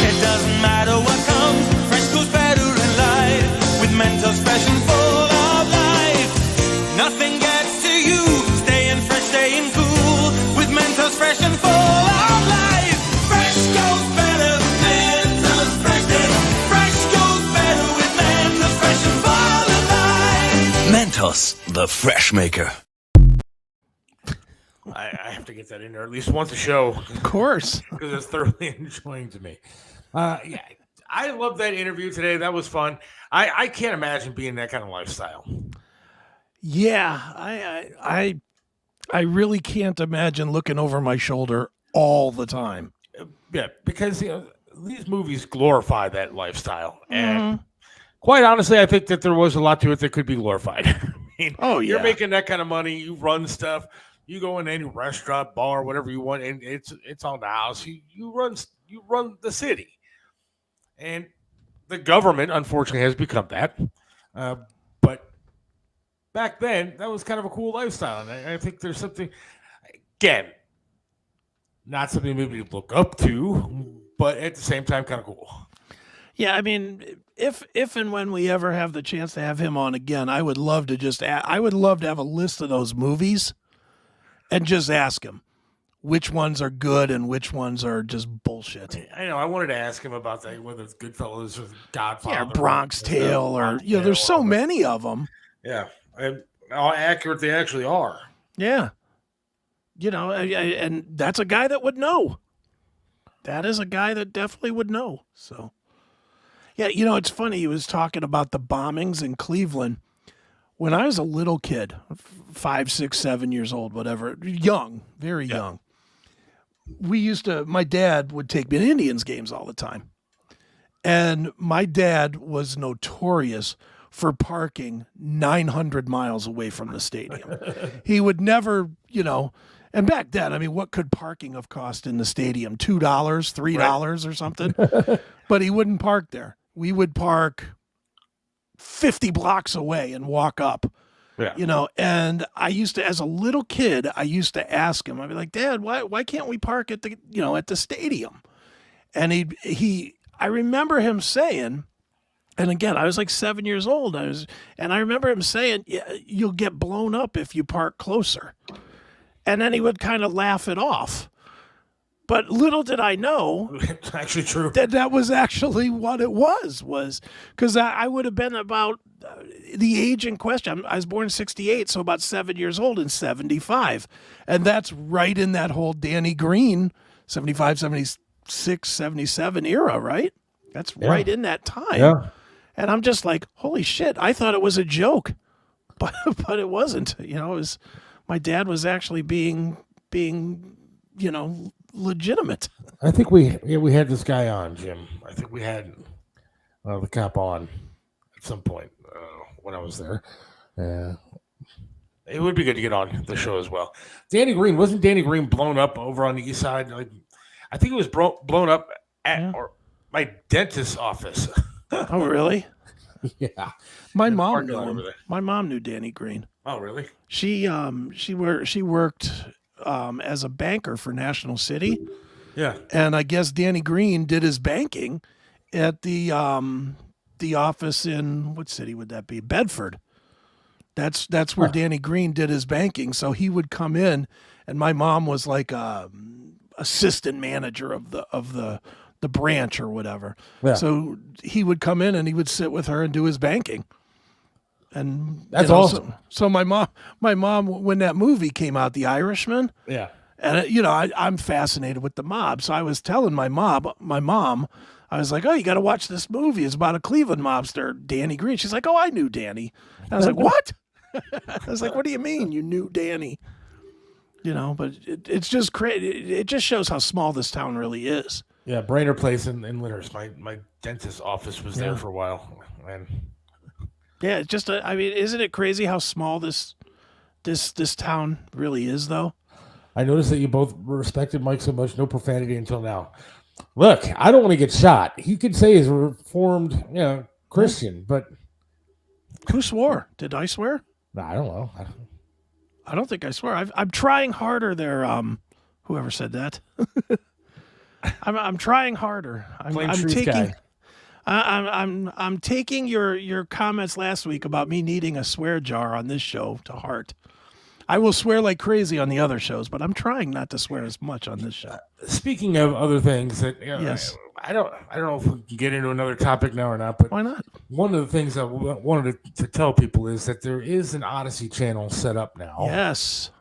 It doesn't matter what comes, fresh goes better in life. With Mentos fresh and full of life, nothing gets to you. Staying fresh, staying cool. With Mentos fresh and full of life, fresh goes better with Mentos fresh. Fresh goes better with Mentos fresh and full of life. Mentos, the fresh maker. I have to get that in there at least once a show. Of course. Because it's thoroughly enjoying to me. Yeah, I love that interview today. That was fun. I can't imagine being that kind of lifestyle. Yeah, I really can't imagine looking over my shoulder all the time. Yeah, because these movies glorify that lifestyle. And quite honestly, I think that there was a lot to it that could be glorified. I mean, you're making that kind of money. You run stuff. You go in any restaurant, bar, whatever you want, and it's on the house. You run the city, and the government unfortunately has become that. But back then, that was kind of a cool lifestyle, and I think there's something, again, not something maybe to look up to, but at the same time, kind of cool. Yeah, I mean, if and when we ever have the chance to have him on again, I would love to I would love to have a list of those movies. And just ask him which ones are good and which ones are just bullshit. I know. I wanted to ask him about that, whether it's Goodfellas or Godfather. Yeah, Bronx Tale or there's so many of them. Yeah, and how accurate they actually are. Yeah. And that's a guy that would know. That is a guy that definitely would know. So, yeah, it's funny. He was talking about the bombings in Cleveland. When I was a little kid, 5, 6, 7 years old, whatever, young, very young, my dad would take me to Indians games all the time. And my dad was notorious for parking 900 miles away from the stadium. He would never, and back then, I mean, what could parking have cost in the stadium? $2, $3 or something? But he wouldn't park there. We would park 50 blocks away and walk up, and I used to, as a little kid, I used to ask him, I'd be like, Dad, why can't we park at the, at the stadium? And I remember him saying, and again, I was like 7 years old. And I remember him saying, yeah, you'll get blown up if you park closer. And then he would kind of laugh it off. But little did I know, it's actually true, that was actually what it was because I would have been about the age in question. I was born in 68, so about 7 years old in 75. And that's right in that whole Danny Green, 75, 76, 77 era, right? That's right in that time. Yeah. And I'm just like, holy shit, I thought it was a joke, but it wasn't. You know, it was, my dad was actually being, you know, legitimate. I think we had this guy on, Jim. I think we had the cop on at some point when I was there. It would be good to get on the show as well. Danny Green, wasn't Danny Green blown up over on the east side? Like, I think it was blown up at my dentist's office. Oh, really? Yeah. My mom knew him. My mom knew Danny Green. Oh, really? She worked as a banker for National City. Yeah. And I guess Danny Green did his banking at the office in, what city would that be? Bedford. That's where Danny Green did his banking. So he would come in, and my mom was like assistant manager of the branch or whatever. Yeah. So he would come in and he would sit with her and do his banking. And that's awesome. So my mom, when that movie came out, The Irishman. Yeah. And you know, I'm fascinated with the mob. So I was telling my mom, I was like, oh, you got to watch this movie. It's about a Cleveland mobster, Danny Green. She's like, oh, I knew Danny. And I was like, what? I was like, what do you mean you knew Danny? You know, but it's just crazy. It just shows how small this town really is. Yeah, Brainerd Place in Lyndhurst. My dentist's office was there for a while. And yeah, it's just I mean, isn't it crazy how small this town really is, though? I noticed that you both respected Mike so much. No profanity until now. Look, I don't want to get shot. He could say he's a reformed, Christian, but who swore? Did I swear? No, I don't know. I don't think I swear. I'm trying harder there. Whoever said that. I'm trying harder. I'm taking your comments last week about me needing a swear jar on this show to heart. I will swear like crazy on the other shows, but I'm trying not to swear as much on this show. Speaking of other things that yes. I don't know if we can get into another topic now or not, but why not? One of the things I wanted to tell people is that there is an Odyssey channel set up now. Yes.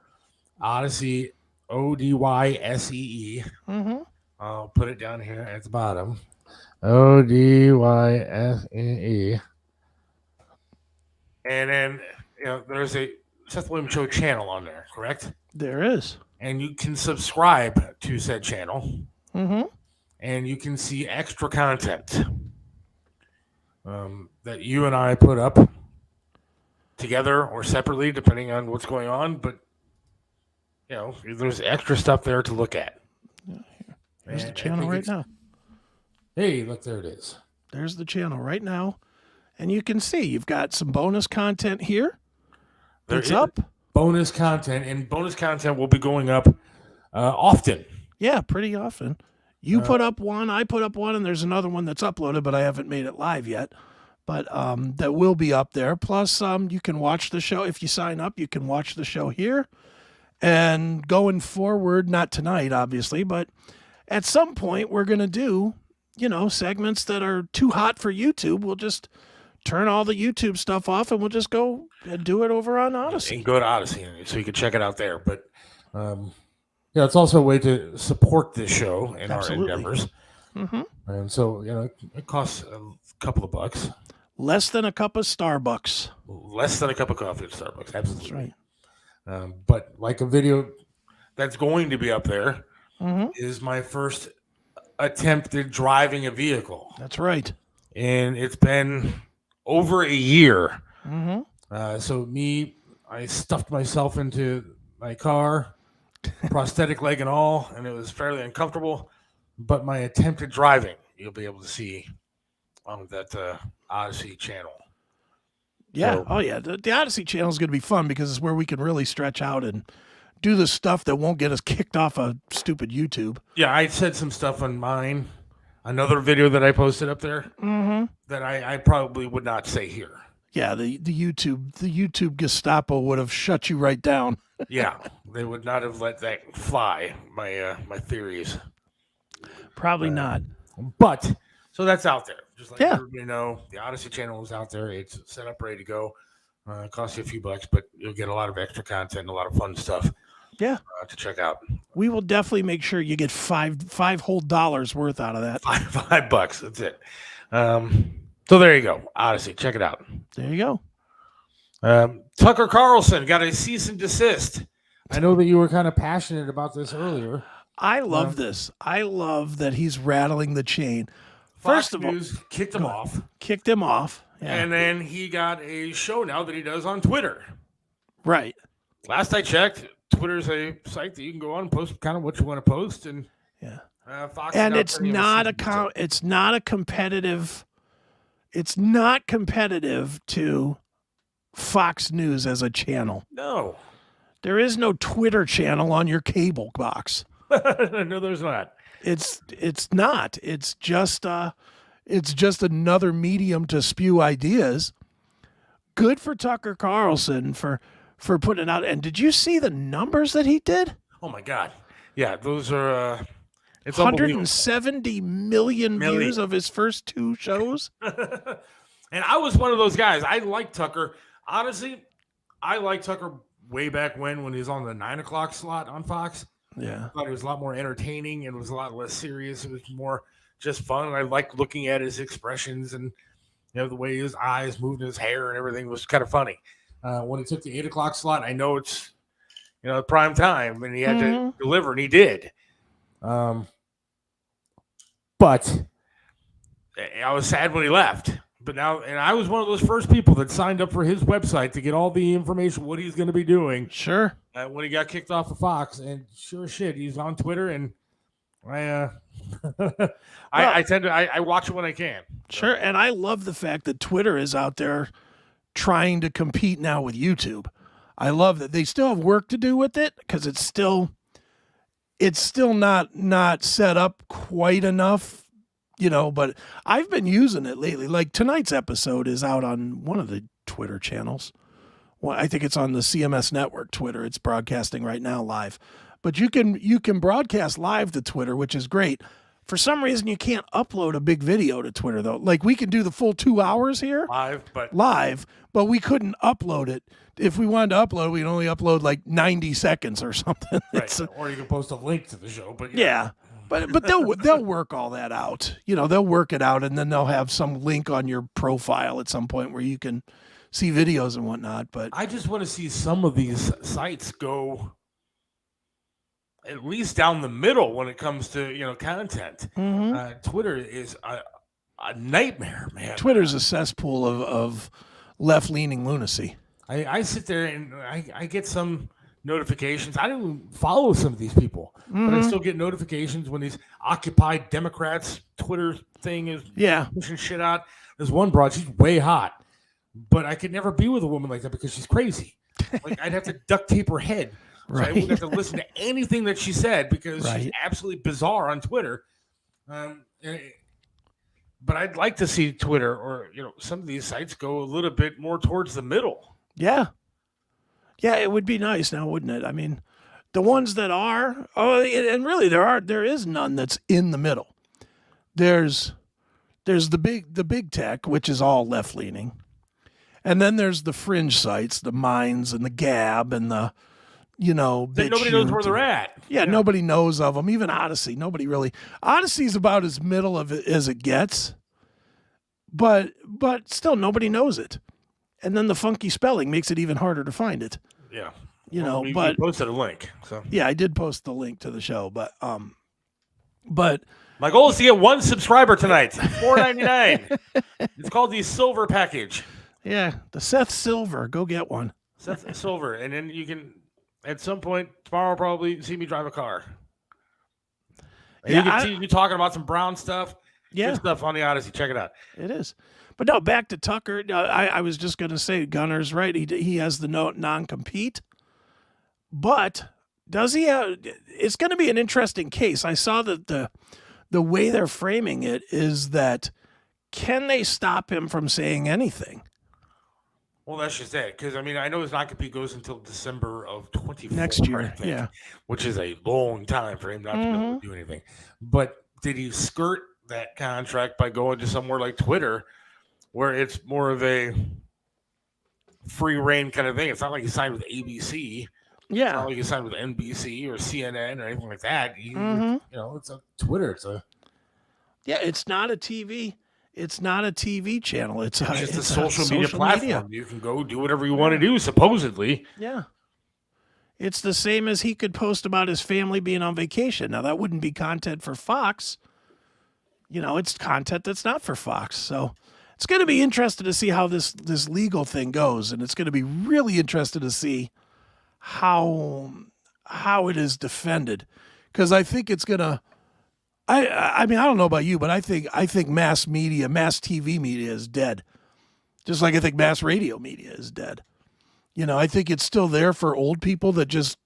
Odyssey, ODYSEE. Mm-hmm. I'll put it down here at the bottom. ODYSEE. And then there's a Seth Williams Show channel on there, correct? There is. And you can subscribe to said channel. Mm-hmm. And you can see extra content that you and I put up together or separately, depending on what's going on. But, there's extra stuff there to look at. Yeah, there's the channel right now. Hey, look, there it is. There's the channel right now. And you can see you've got some bonus content here. It's up. Bonus content, and bonus content will be going up often. Yeah, pretty often. You put up one, I put up one, and there's another one that's uploaded, but I haven't made it live yet. But that will be up there. Plus, you can watch the show. If you sign up, you can watch the show here. And going forward, not tonight, obviously, but at some point, we're going to do, segments that are too hot for YouTube. We'll just turn all the YouTube stuff off, and we'll just go and do it over on Odyssey. And go to Odyssey, so you can check it out there. But it's also a way to support this show and our endeavors. Mm-hmm. And so, it costs a couple of bucks. Less than a cup of Starbucks. Less than a cup of coffee at Starbucks. Absolutely. That's right. But like a video that's going to be up there mm-hmm. is my first attempt at driving a vehicle. That's right. And it's been over a year. Mm-hmm. So I stuffed myself into my car, prosthetic leg and all, and it was fairly uncomfortable. But my attempt at driving, you'll be able to see on that Odyssey channel. Yeah. So, oh, yeah. The Odyssey channel is going to be fun because it's where we can really stretch out and do the stuff that won't get us kicked off of stupid YouTube. Yeah, I said some stuff on mine Another video that I posted up there Mm-hmm. that I probably would not say here. Yeah, the YouTube Gestapo would have shut you right down. Yeah, they would not have let that fly. My theories. Probably not. But so that's out there. Just like Yeah. everybody know, the Odyssey channel is out there. It's set up, ready to go. It costs you a few bucks, but you'll get a lot of extra content and a lot of fun stuff. Yeah. To check out. We will definitely make sure you get five whole dollars worth out of that. $5. That's it. So there you go. Odyssey. Check it out. There you go. Tucker Carlson got a cease and desist. I know that you were kind of passionate about this earlier. I love this. I love that he's rattling the chain. Fox First of News kicked him off. Kicked him off. Yeah. And then he got a show now that he does on Twitter. Right. Last I checked, Twitter's a site that you can go on and post kind of what you want to post. And yeah. Fox And got it's plenty of not seasons. it's not a competitive. It's not competitive to Fox News as a channel. No. There is no Twitter channel on your cable box. No, there's not. It's not. It's just another medium to spew ideas. Good for Tucker Carlson for putting it out. And did you see the numbers that he did? Oh my God. Yeah, those are it's unbelievable. 170 million views of his first two shows. And I was one of those guys. I like Tucker. Honestly, I liked Tucker way back when he was on the 9 o'clock slot on Fox. Yeah. I thought it was a lot more entertaining and it was a lot less serious. It was more just fun. I liked looking at his expressions and the way his eyes moved, his hair and everything was kind of funny. When he took the 8 o'clock slot, I know it's prime time and he had to deliver, and he did. But I was sad when he left. But now, and I was one of those first people that signed up for his website to get all the information, what he's going to be doing. Sure. When he got kicked off of Fox, and sure as shit, he's on Twitter, and I watch it when I can. Sure, and I love the fact that Twitter is out there trying to compete now with YouTube. I love that they still have work to do with it because it's still not set up quite enough. But I've been using it lately. Like tonight's episode is out on one of the Twitter channels. Well, I think it's on the CMS network Twitter. It's broadcasting right now live. But you can broadcast live to Twitter, which is great. For some reason, you can't upload a big video to Twitter, though. Like we can do the full 2 hours here. Live, but we couldn't upload it. If we wanted to upload, we'd only upload like 90 seconds or something. Right. Or you can post a link to the show. But yeah. But they'll work all that out. They'll work it out, and then they'll have some link on your profile at some point where you can see videos and whatnot. But I just want to see some of these sites go at least down the middle when it comes to content. Twitter is a nightmare, man. Twitter's a cesspool of left-leaning lunacy. I sit there and I get some notifications. I don't even follow some of these people, but I still get notifications when these Occupy Democrats Twitter thing is pushing shit out. There's one broad, she's way hot, but I could never be with a woman like that because she's crazy. Like I'd have to duct tape her head. So I wouldn't have to listen to anything that she said because she's absolutely bizarre on Twitter. But I'd like to see Twitter or some of these sites go a little bit more towards the middle. Yeah. Yeah, it would be nice now, wouldn't it? I mean, the ones that are, and really there is none that's in the middle. There's the big tech, which is all left leaning, and then there's the fringe sites, the Minds and the Gab and the nobody knows where they're at. Yeah, nobody knows of them. Even Odyssey, nobody really. Odyssey's about as middle of it as it gets, but still nobody knows it. And then the funky spelling makes it even harder to find it. Yeah. You posted a link. So yeah, I did post the link to the show, but my goal is to get one subscriber tonight. $4.99. It's called the Silver Package. Yeah, the Seth Silver. Go get one. Seth Silver, and then you can at some point tomorrow probably see me drive a car. And you can see me talking about some Brown stuff. Yeah, good stuff on the Odyssey. Check it out. It is. But no, back to Tucker. I was just going to say, Gunner's right. He has the non-compete. But does he have... It's going to be an interesting case. I saw that the way they're framing it is that can they stop him from saying anything? Well, that's just it. Because, I mean, I know his non-compete goes until December of 24. Next year, I think, yeah. Which is a long time for him not to be able to do anything. But did he skirt that contract by going to somewhere like Twitter where it's more of a free reign kind of thing? It's not like he signed with ABC. Yeah. It's not like he signed with NBC or CNN or anything like that. You know, it's a Twitter. Yeah, it's not a TV. It's not a TV channel. It's just a a social media platform. You can go do whatever you want to do, supposedly. Yeah. It's the same as he could post about his family being on vacation. Now, that wouldn't be content for Fox. You know, it's content that's not for Fox. So it's going to be interesting to see how this legal thing goes. And it's going to be really interesting to see how it is defended. Because I think it's going to... I mean, I don't know about you, but I think mass media, mass TV media is dead. Just like I think mass radio media is dead. You know, I think it's still there for old people that just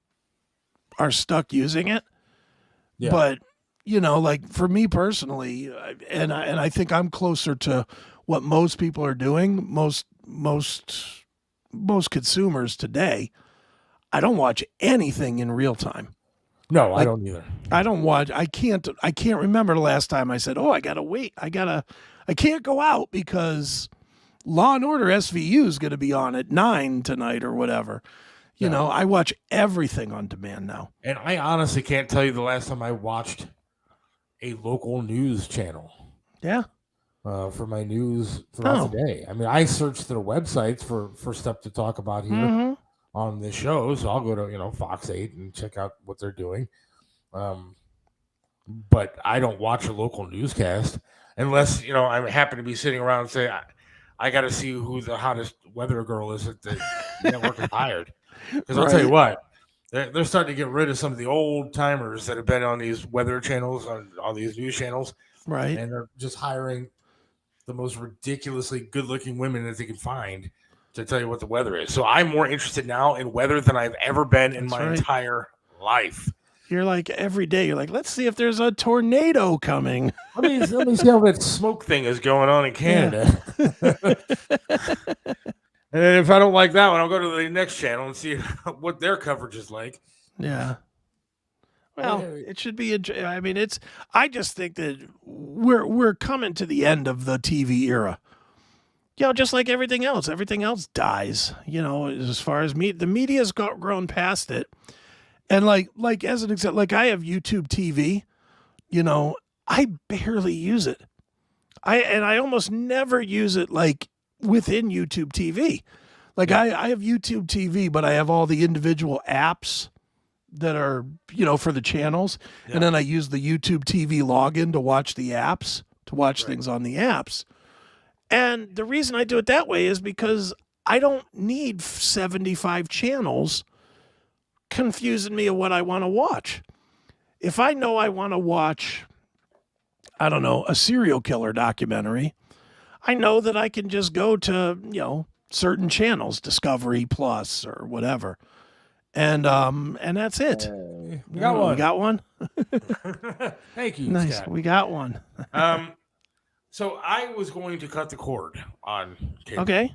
are stuck using it. Yeah. But, you know, like for me personally, and I think I'm closer to what most people are doing, most consumers today, I don't watch anything in real time. No, I don't either. I don't watch. I can't remember the last time I said, "Oh, I gotta wait. I can't go out because Law and Order SVU is going to be on at 9 tonight or whatever." You know, I watch everything on demand now. And I honestly can't tell you the last time I watched a local news channel. Yeah. For my news throughout the day. I mean, I search their websites for stuff to talk about here on this show, so I'll go to Fox 8 and check out what they're doing. But I don't watch a local newscast unless I happen to be sitting around and say I got to see who the hottest weather girl is at the network is hired. Because I'll tell you what, they're starting to get rid of some of the old timers that have been on these weather channels, on these news channels, right? And they're just hiring the most ridiculously good-looking women that they can find to tell you what the weather is. So I'm more interested now in weather than I've ever been in my entire life. You're like every day. You're like, let's see if there's a tornado coming. Let me see how that smoke thing is going on in Canada. Yeah. And if I don't like that one, I'll go to the next channel and see what their coverage is like. Yeah. Well, it should be. I mean, I just think that we're coming to the end of the TV era. Just like everything else dies. As far as the media's grown past it, and like as an example, like I have YouTube TV. I barely use it. I almost never use it like within YouTube TV. Like I have YouTube TV, but I have all the individual apps that are for the channels, and then I use the YouTube TV login to watch the apps, to watch things on the apps. And the reason I do it that way is because I don't need 75 channels confusing me of what I want to watch. If I know I want to watch, I don't know, a serial killer documentary, I know that I can just go to, certain channels, Discovery Plus or whatever. And that's it. We got one. We got one? Thank you, nice. Scott. We got one. So I was going to cut the cord on cable. Okay.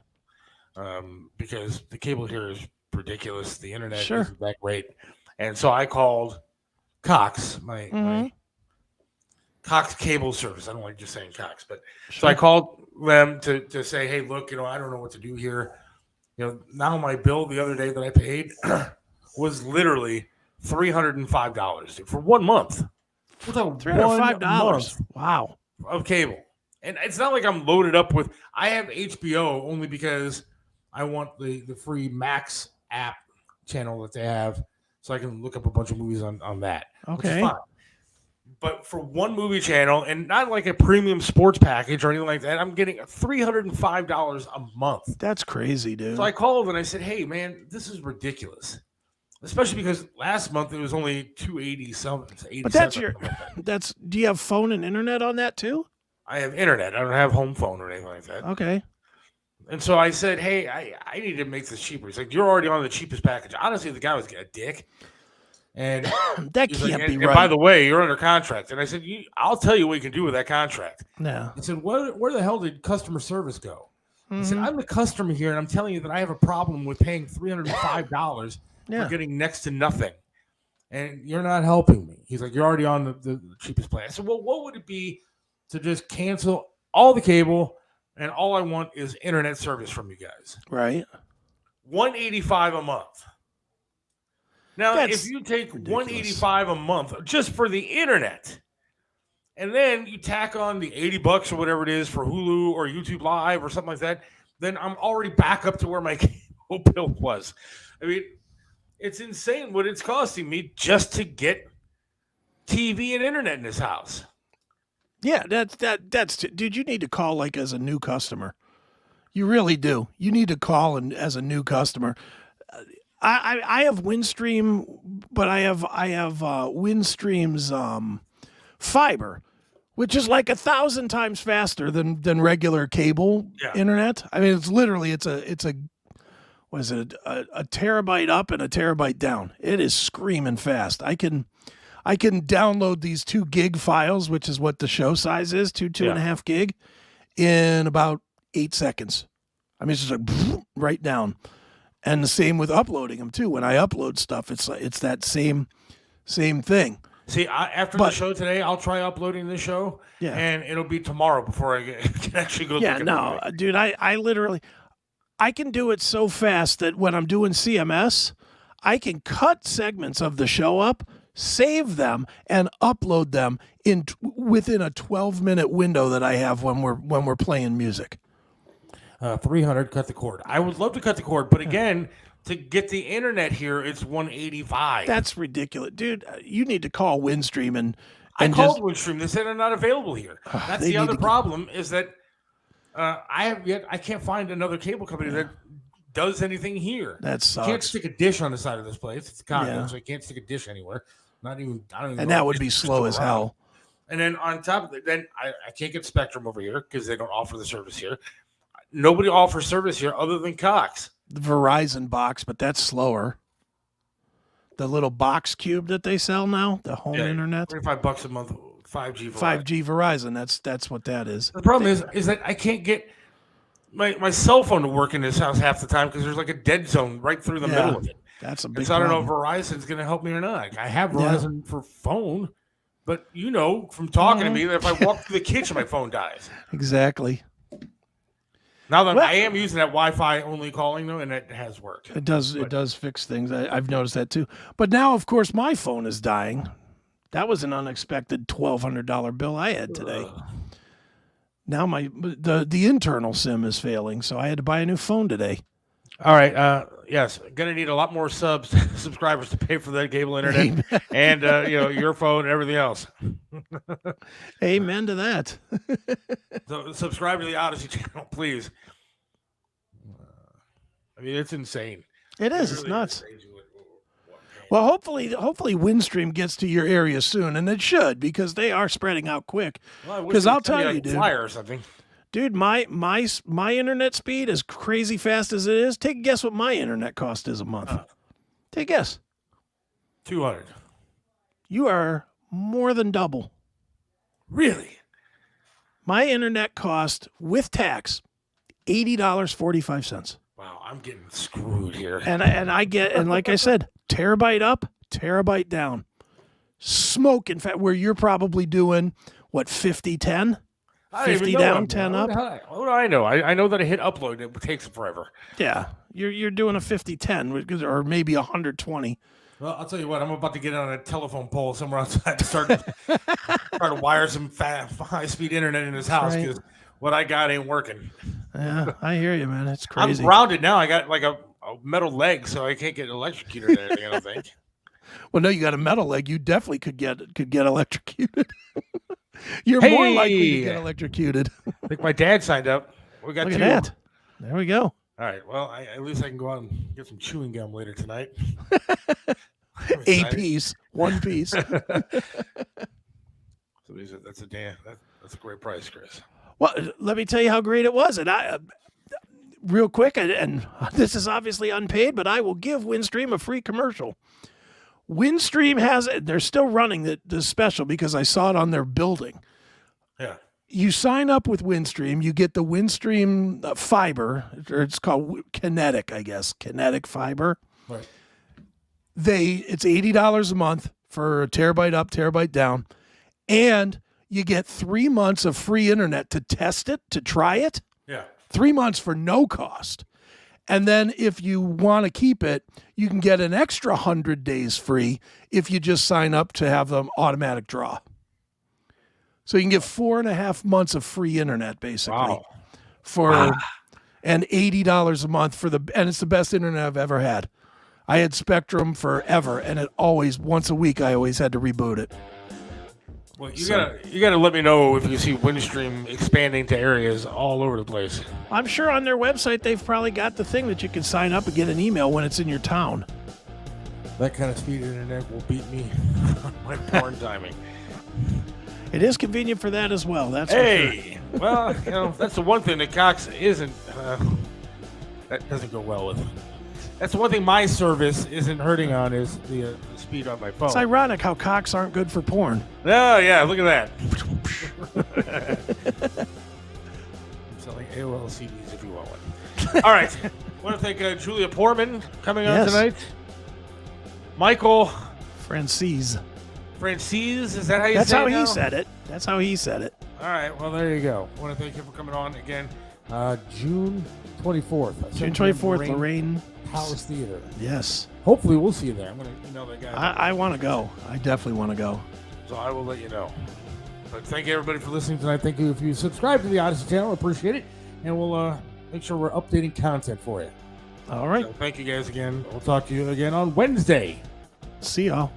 Because the cable here is ridiculous. The internet isn't that great. And so I called Cox, my Cox cable service. I don't like just saying Cox, but so I called them to say, hey, look, I don't know what to do here. Now my bill the other day that I paid was literally $305 for 1 month. $305. Wow. Of cable. And it's not like I'm loaded up with. I have HBO only because I want the free Max app channel that they have, so I can look up a bunch of movies on that. Okay. Which is fine. But for one movie channel, and not like a premium sports package or anything like that, I'm getting $305 a month. That's crazy, dude. So I called and I said, "Hey, man, this is ridiculous." Especially because last month it was only $280 something. But do you have phone and internet on that too? I have internet. I don't have home phone or anything like that. Okay. And so I said, hey, I need to make this cheaper. He's like, you're already on the cheapest package. Honestly, the guy was a dick. And that he's can't like, be and right. by the way, you're under contract. And I said, I'll tell you what you can do with that contract. Yeah. I said, where the hell did customer service go? I said, Mhm. I'm the customer here, and I'm telling you that I have a problem with paying $305 Yeah. for getting next to nothing. And you're not helping me. He's like, you're already on the cheapest plan. I said, well, what would it be to just cancel all the cable, and all I want is internet service from you guys? Right. $185 a month. Now, That's if you take $185 a month just for the internet, and then you tack on the $80 or whatever it is for Hulu or YouTube Live or something like that, then I'm already back up to where my cable bill was. I mean, it's insane what it's costing me just to get TV and internet in this house. Yeah, that's dude. You need to call like as a new customer. You really do. You need to call as a new customer. I have Windstream, but I have Windstream's fiber, which is like 1,000 times faster than regular cable internet. I mean, it's literally it's a what is it, a terabyte up and a terabyte down. It is screaming fast. I can download these 2 gig files, which is what the show size is, 2.5 gig, in about 8 seconds. I mean, it's just like right down. And the same with uploading them too. When I upload stuff, it's that same thing. See, after the show today, I'll try uploading the show, and it'll be tomorrow before I can actually go. Yeah, no, dude, I literally, I can do it so fast that when I'm doing CMS, I can cut segments of the show up, save them, and upload them within a 12-minute window that I have when we're playing music. 300, cut the cord. I would love to cut the cord, but again, to get the internet here, it's $185. That's ridiculous, dude. You need to call Windstream and I called Windstream. They said they're not available here. That's the other problem is that I can't find another cable company that does anything here. That sucks. You can't stick a dish on the side of this place. It's a condo, Yeah. so you can't stick a dish anywhere. I don't even. And that would be slow as hell. And then on top of it, then I can't get Spectrum over here because they don't offer the service here. Nobody offers service here other than Cox. The Verizon box, but that's slower. The little box cube that they sell now, the home internet, $25 a month, 5G. 5G Verizon. That's what that is. The problem is that I can't get my cell phone to work in this house half the time because there's like a dead zone right through the middle of it. That's a big So I don't know if problem. Verizon's going to help me or not. I have Verizon for phone, but you know from talking to me that if I walk through the kitchen, my phone dies. Exactly. Now that I am using that Wi-Fi only calling though, and it has worked. It does fix things. I've noticed that too. But now, of course, my phone is dying. That was an unexpected $1,200 bill I had today. Now the internal SIM is failing, so I had to buy a new phone today. All right. Yes, gonna need a lot more subscribers to pay for that cable internet and your phone and everything else. Amen to that. So subscribe to the Odyssey channel, please. I mean, it's insane. It is. It's nuts. Well, hopefully Windstream gets to your area soon, and it should because they are spreading out quick. Because I'll tell you, dude, flyer or something. Dude, my internet speed, as crazy fast as it is, take a guess what my internet cost is a month. Take a guess. $200. You are more than double. Really? My internet cost with tax $80.45. Wow, I'm getting screwed here. And like I said, terabyte up, terabyte down. Smoke, in fact, where you're probably doing what, 50-10? 50 down, 10 up. What do I know? I know that I hit upload and it takes forever. Yeah, you're doing a 50-10 or maybe 120. Well, I'll tell you what. I'm about to get on a telephone pole somewhere outside and start to wire some high-speed internet in this house because what I got ain't working. Yeah, I hear you, man. It's crazy. I'm grounded now. I got like a metal leg, so I can't get electrocuted or anything. I don't think. Well, no, you got a metal leg. You definitely could get electrocuted. You're more likely to get electrocuted. I think my dad signed up. We got Look two. at that. There we go. All right. Well, at least I can go out and get some chewing gum later tonight. A piece, one piece. That's a great price, Chris. Well, let me tell you how great it was. And real quick, and this is obviously unpaid, but I will give Windstream a free commercial. Windstream has it. They're still running the special because I saw it on their building. Yeah. You sign up with Windstream, you get the Windstream fiber, or it's called Kinetic, I guess. Kinetic fiber. Right. It's $80 a month for a terabyte up, terabyte down, and you get 3 months of free internet to test it, to try it. Yeah. 3 months for no cost. And then if you want to keep it, you can get an extra 100 days free if you just sign up to have them automatic draw. So you can get 4.5 months of free internet, basically, and $80 a month and it's the best internet I've ever had. I had Spectrum forever, and it always, once a week, I always had to reboot it. Well, you gotta let me know if you see Windstream expanding to areas all over the place. I'm sure on their website they've probably got the thing that you can sign up and get an email when it's in your town. That kind of speed internet will beat me on my porn timing. It is convenient for that as well. That's hey, for sure. Well, that's the one thing that Cox isn't. That doesn't go well with. That's the one thing my service isn't hurting on is the speed on my phone. It's ironic how Cox aren't good for porn. Oh yeah, look at that. I'm selling AOL CDs if you want one. All right, I want to thank Julia Poorman coming on tonight. Michael Franzese. Franzese, is that how you That's say it? how now? he said it. That's how he said it. All right, well, there you go. I want to thank you for coming on again. June 24th. June 24th, Lorain Palace Theatre. Yes. Hopefully, we'll see you there. I'm going to email that guy. I want to go. I definitely want to go. So I will let you know. But thank you, everybody, for listening tonight. Thank you if you subscribe to the Odyssey channel. I appreciate it. And we'll make sure we're updating content for you. All right. So thank you guys again. We'll talk to you again on Wednesday. See y'all.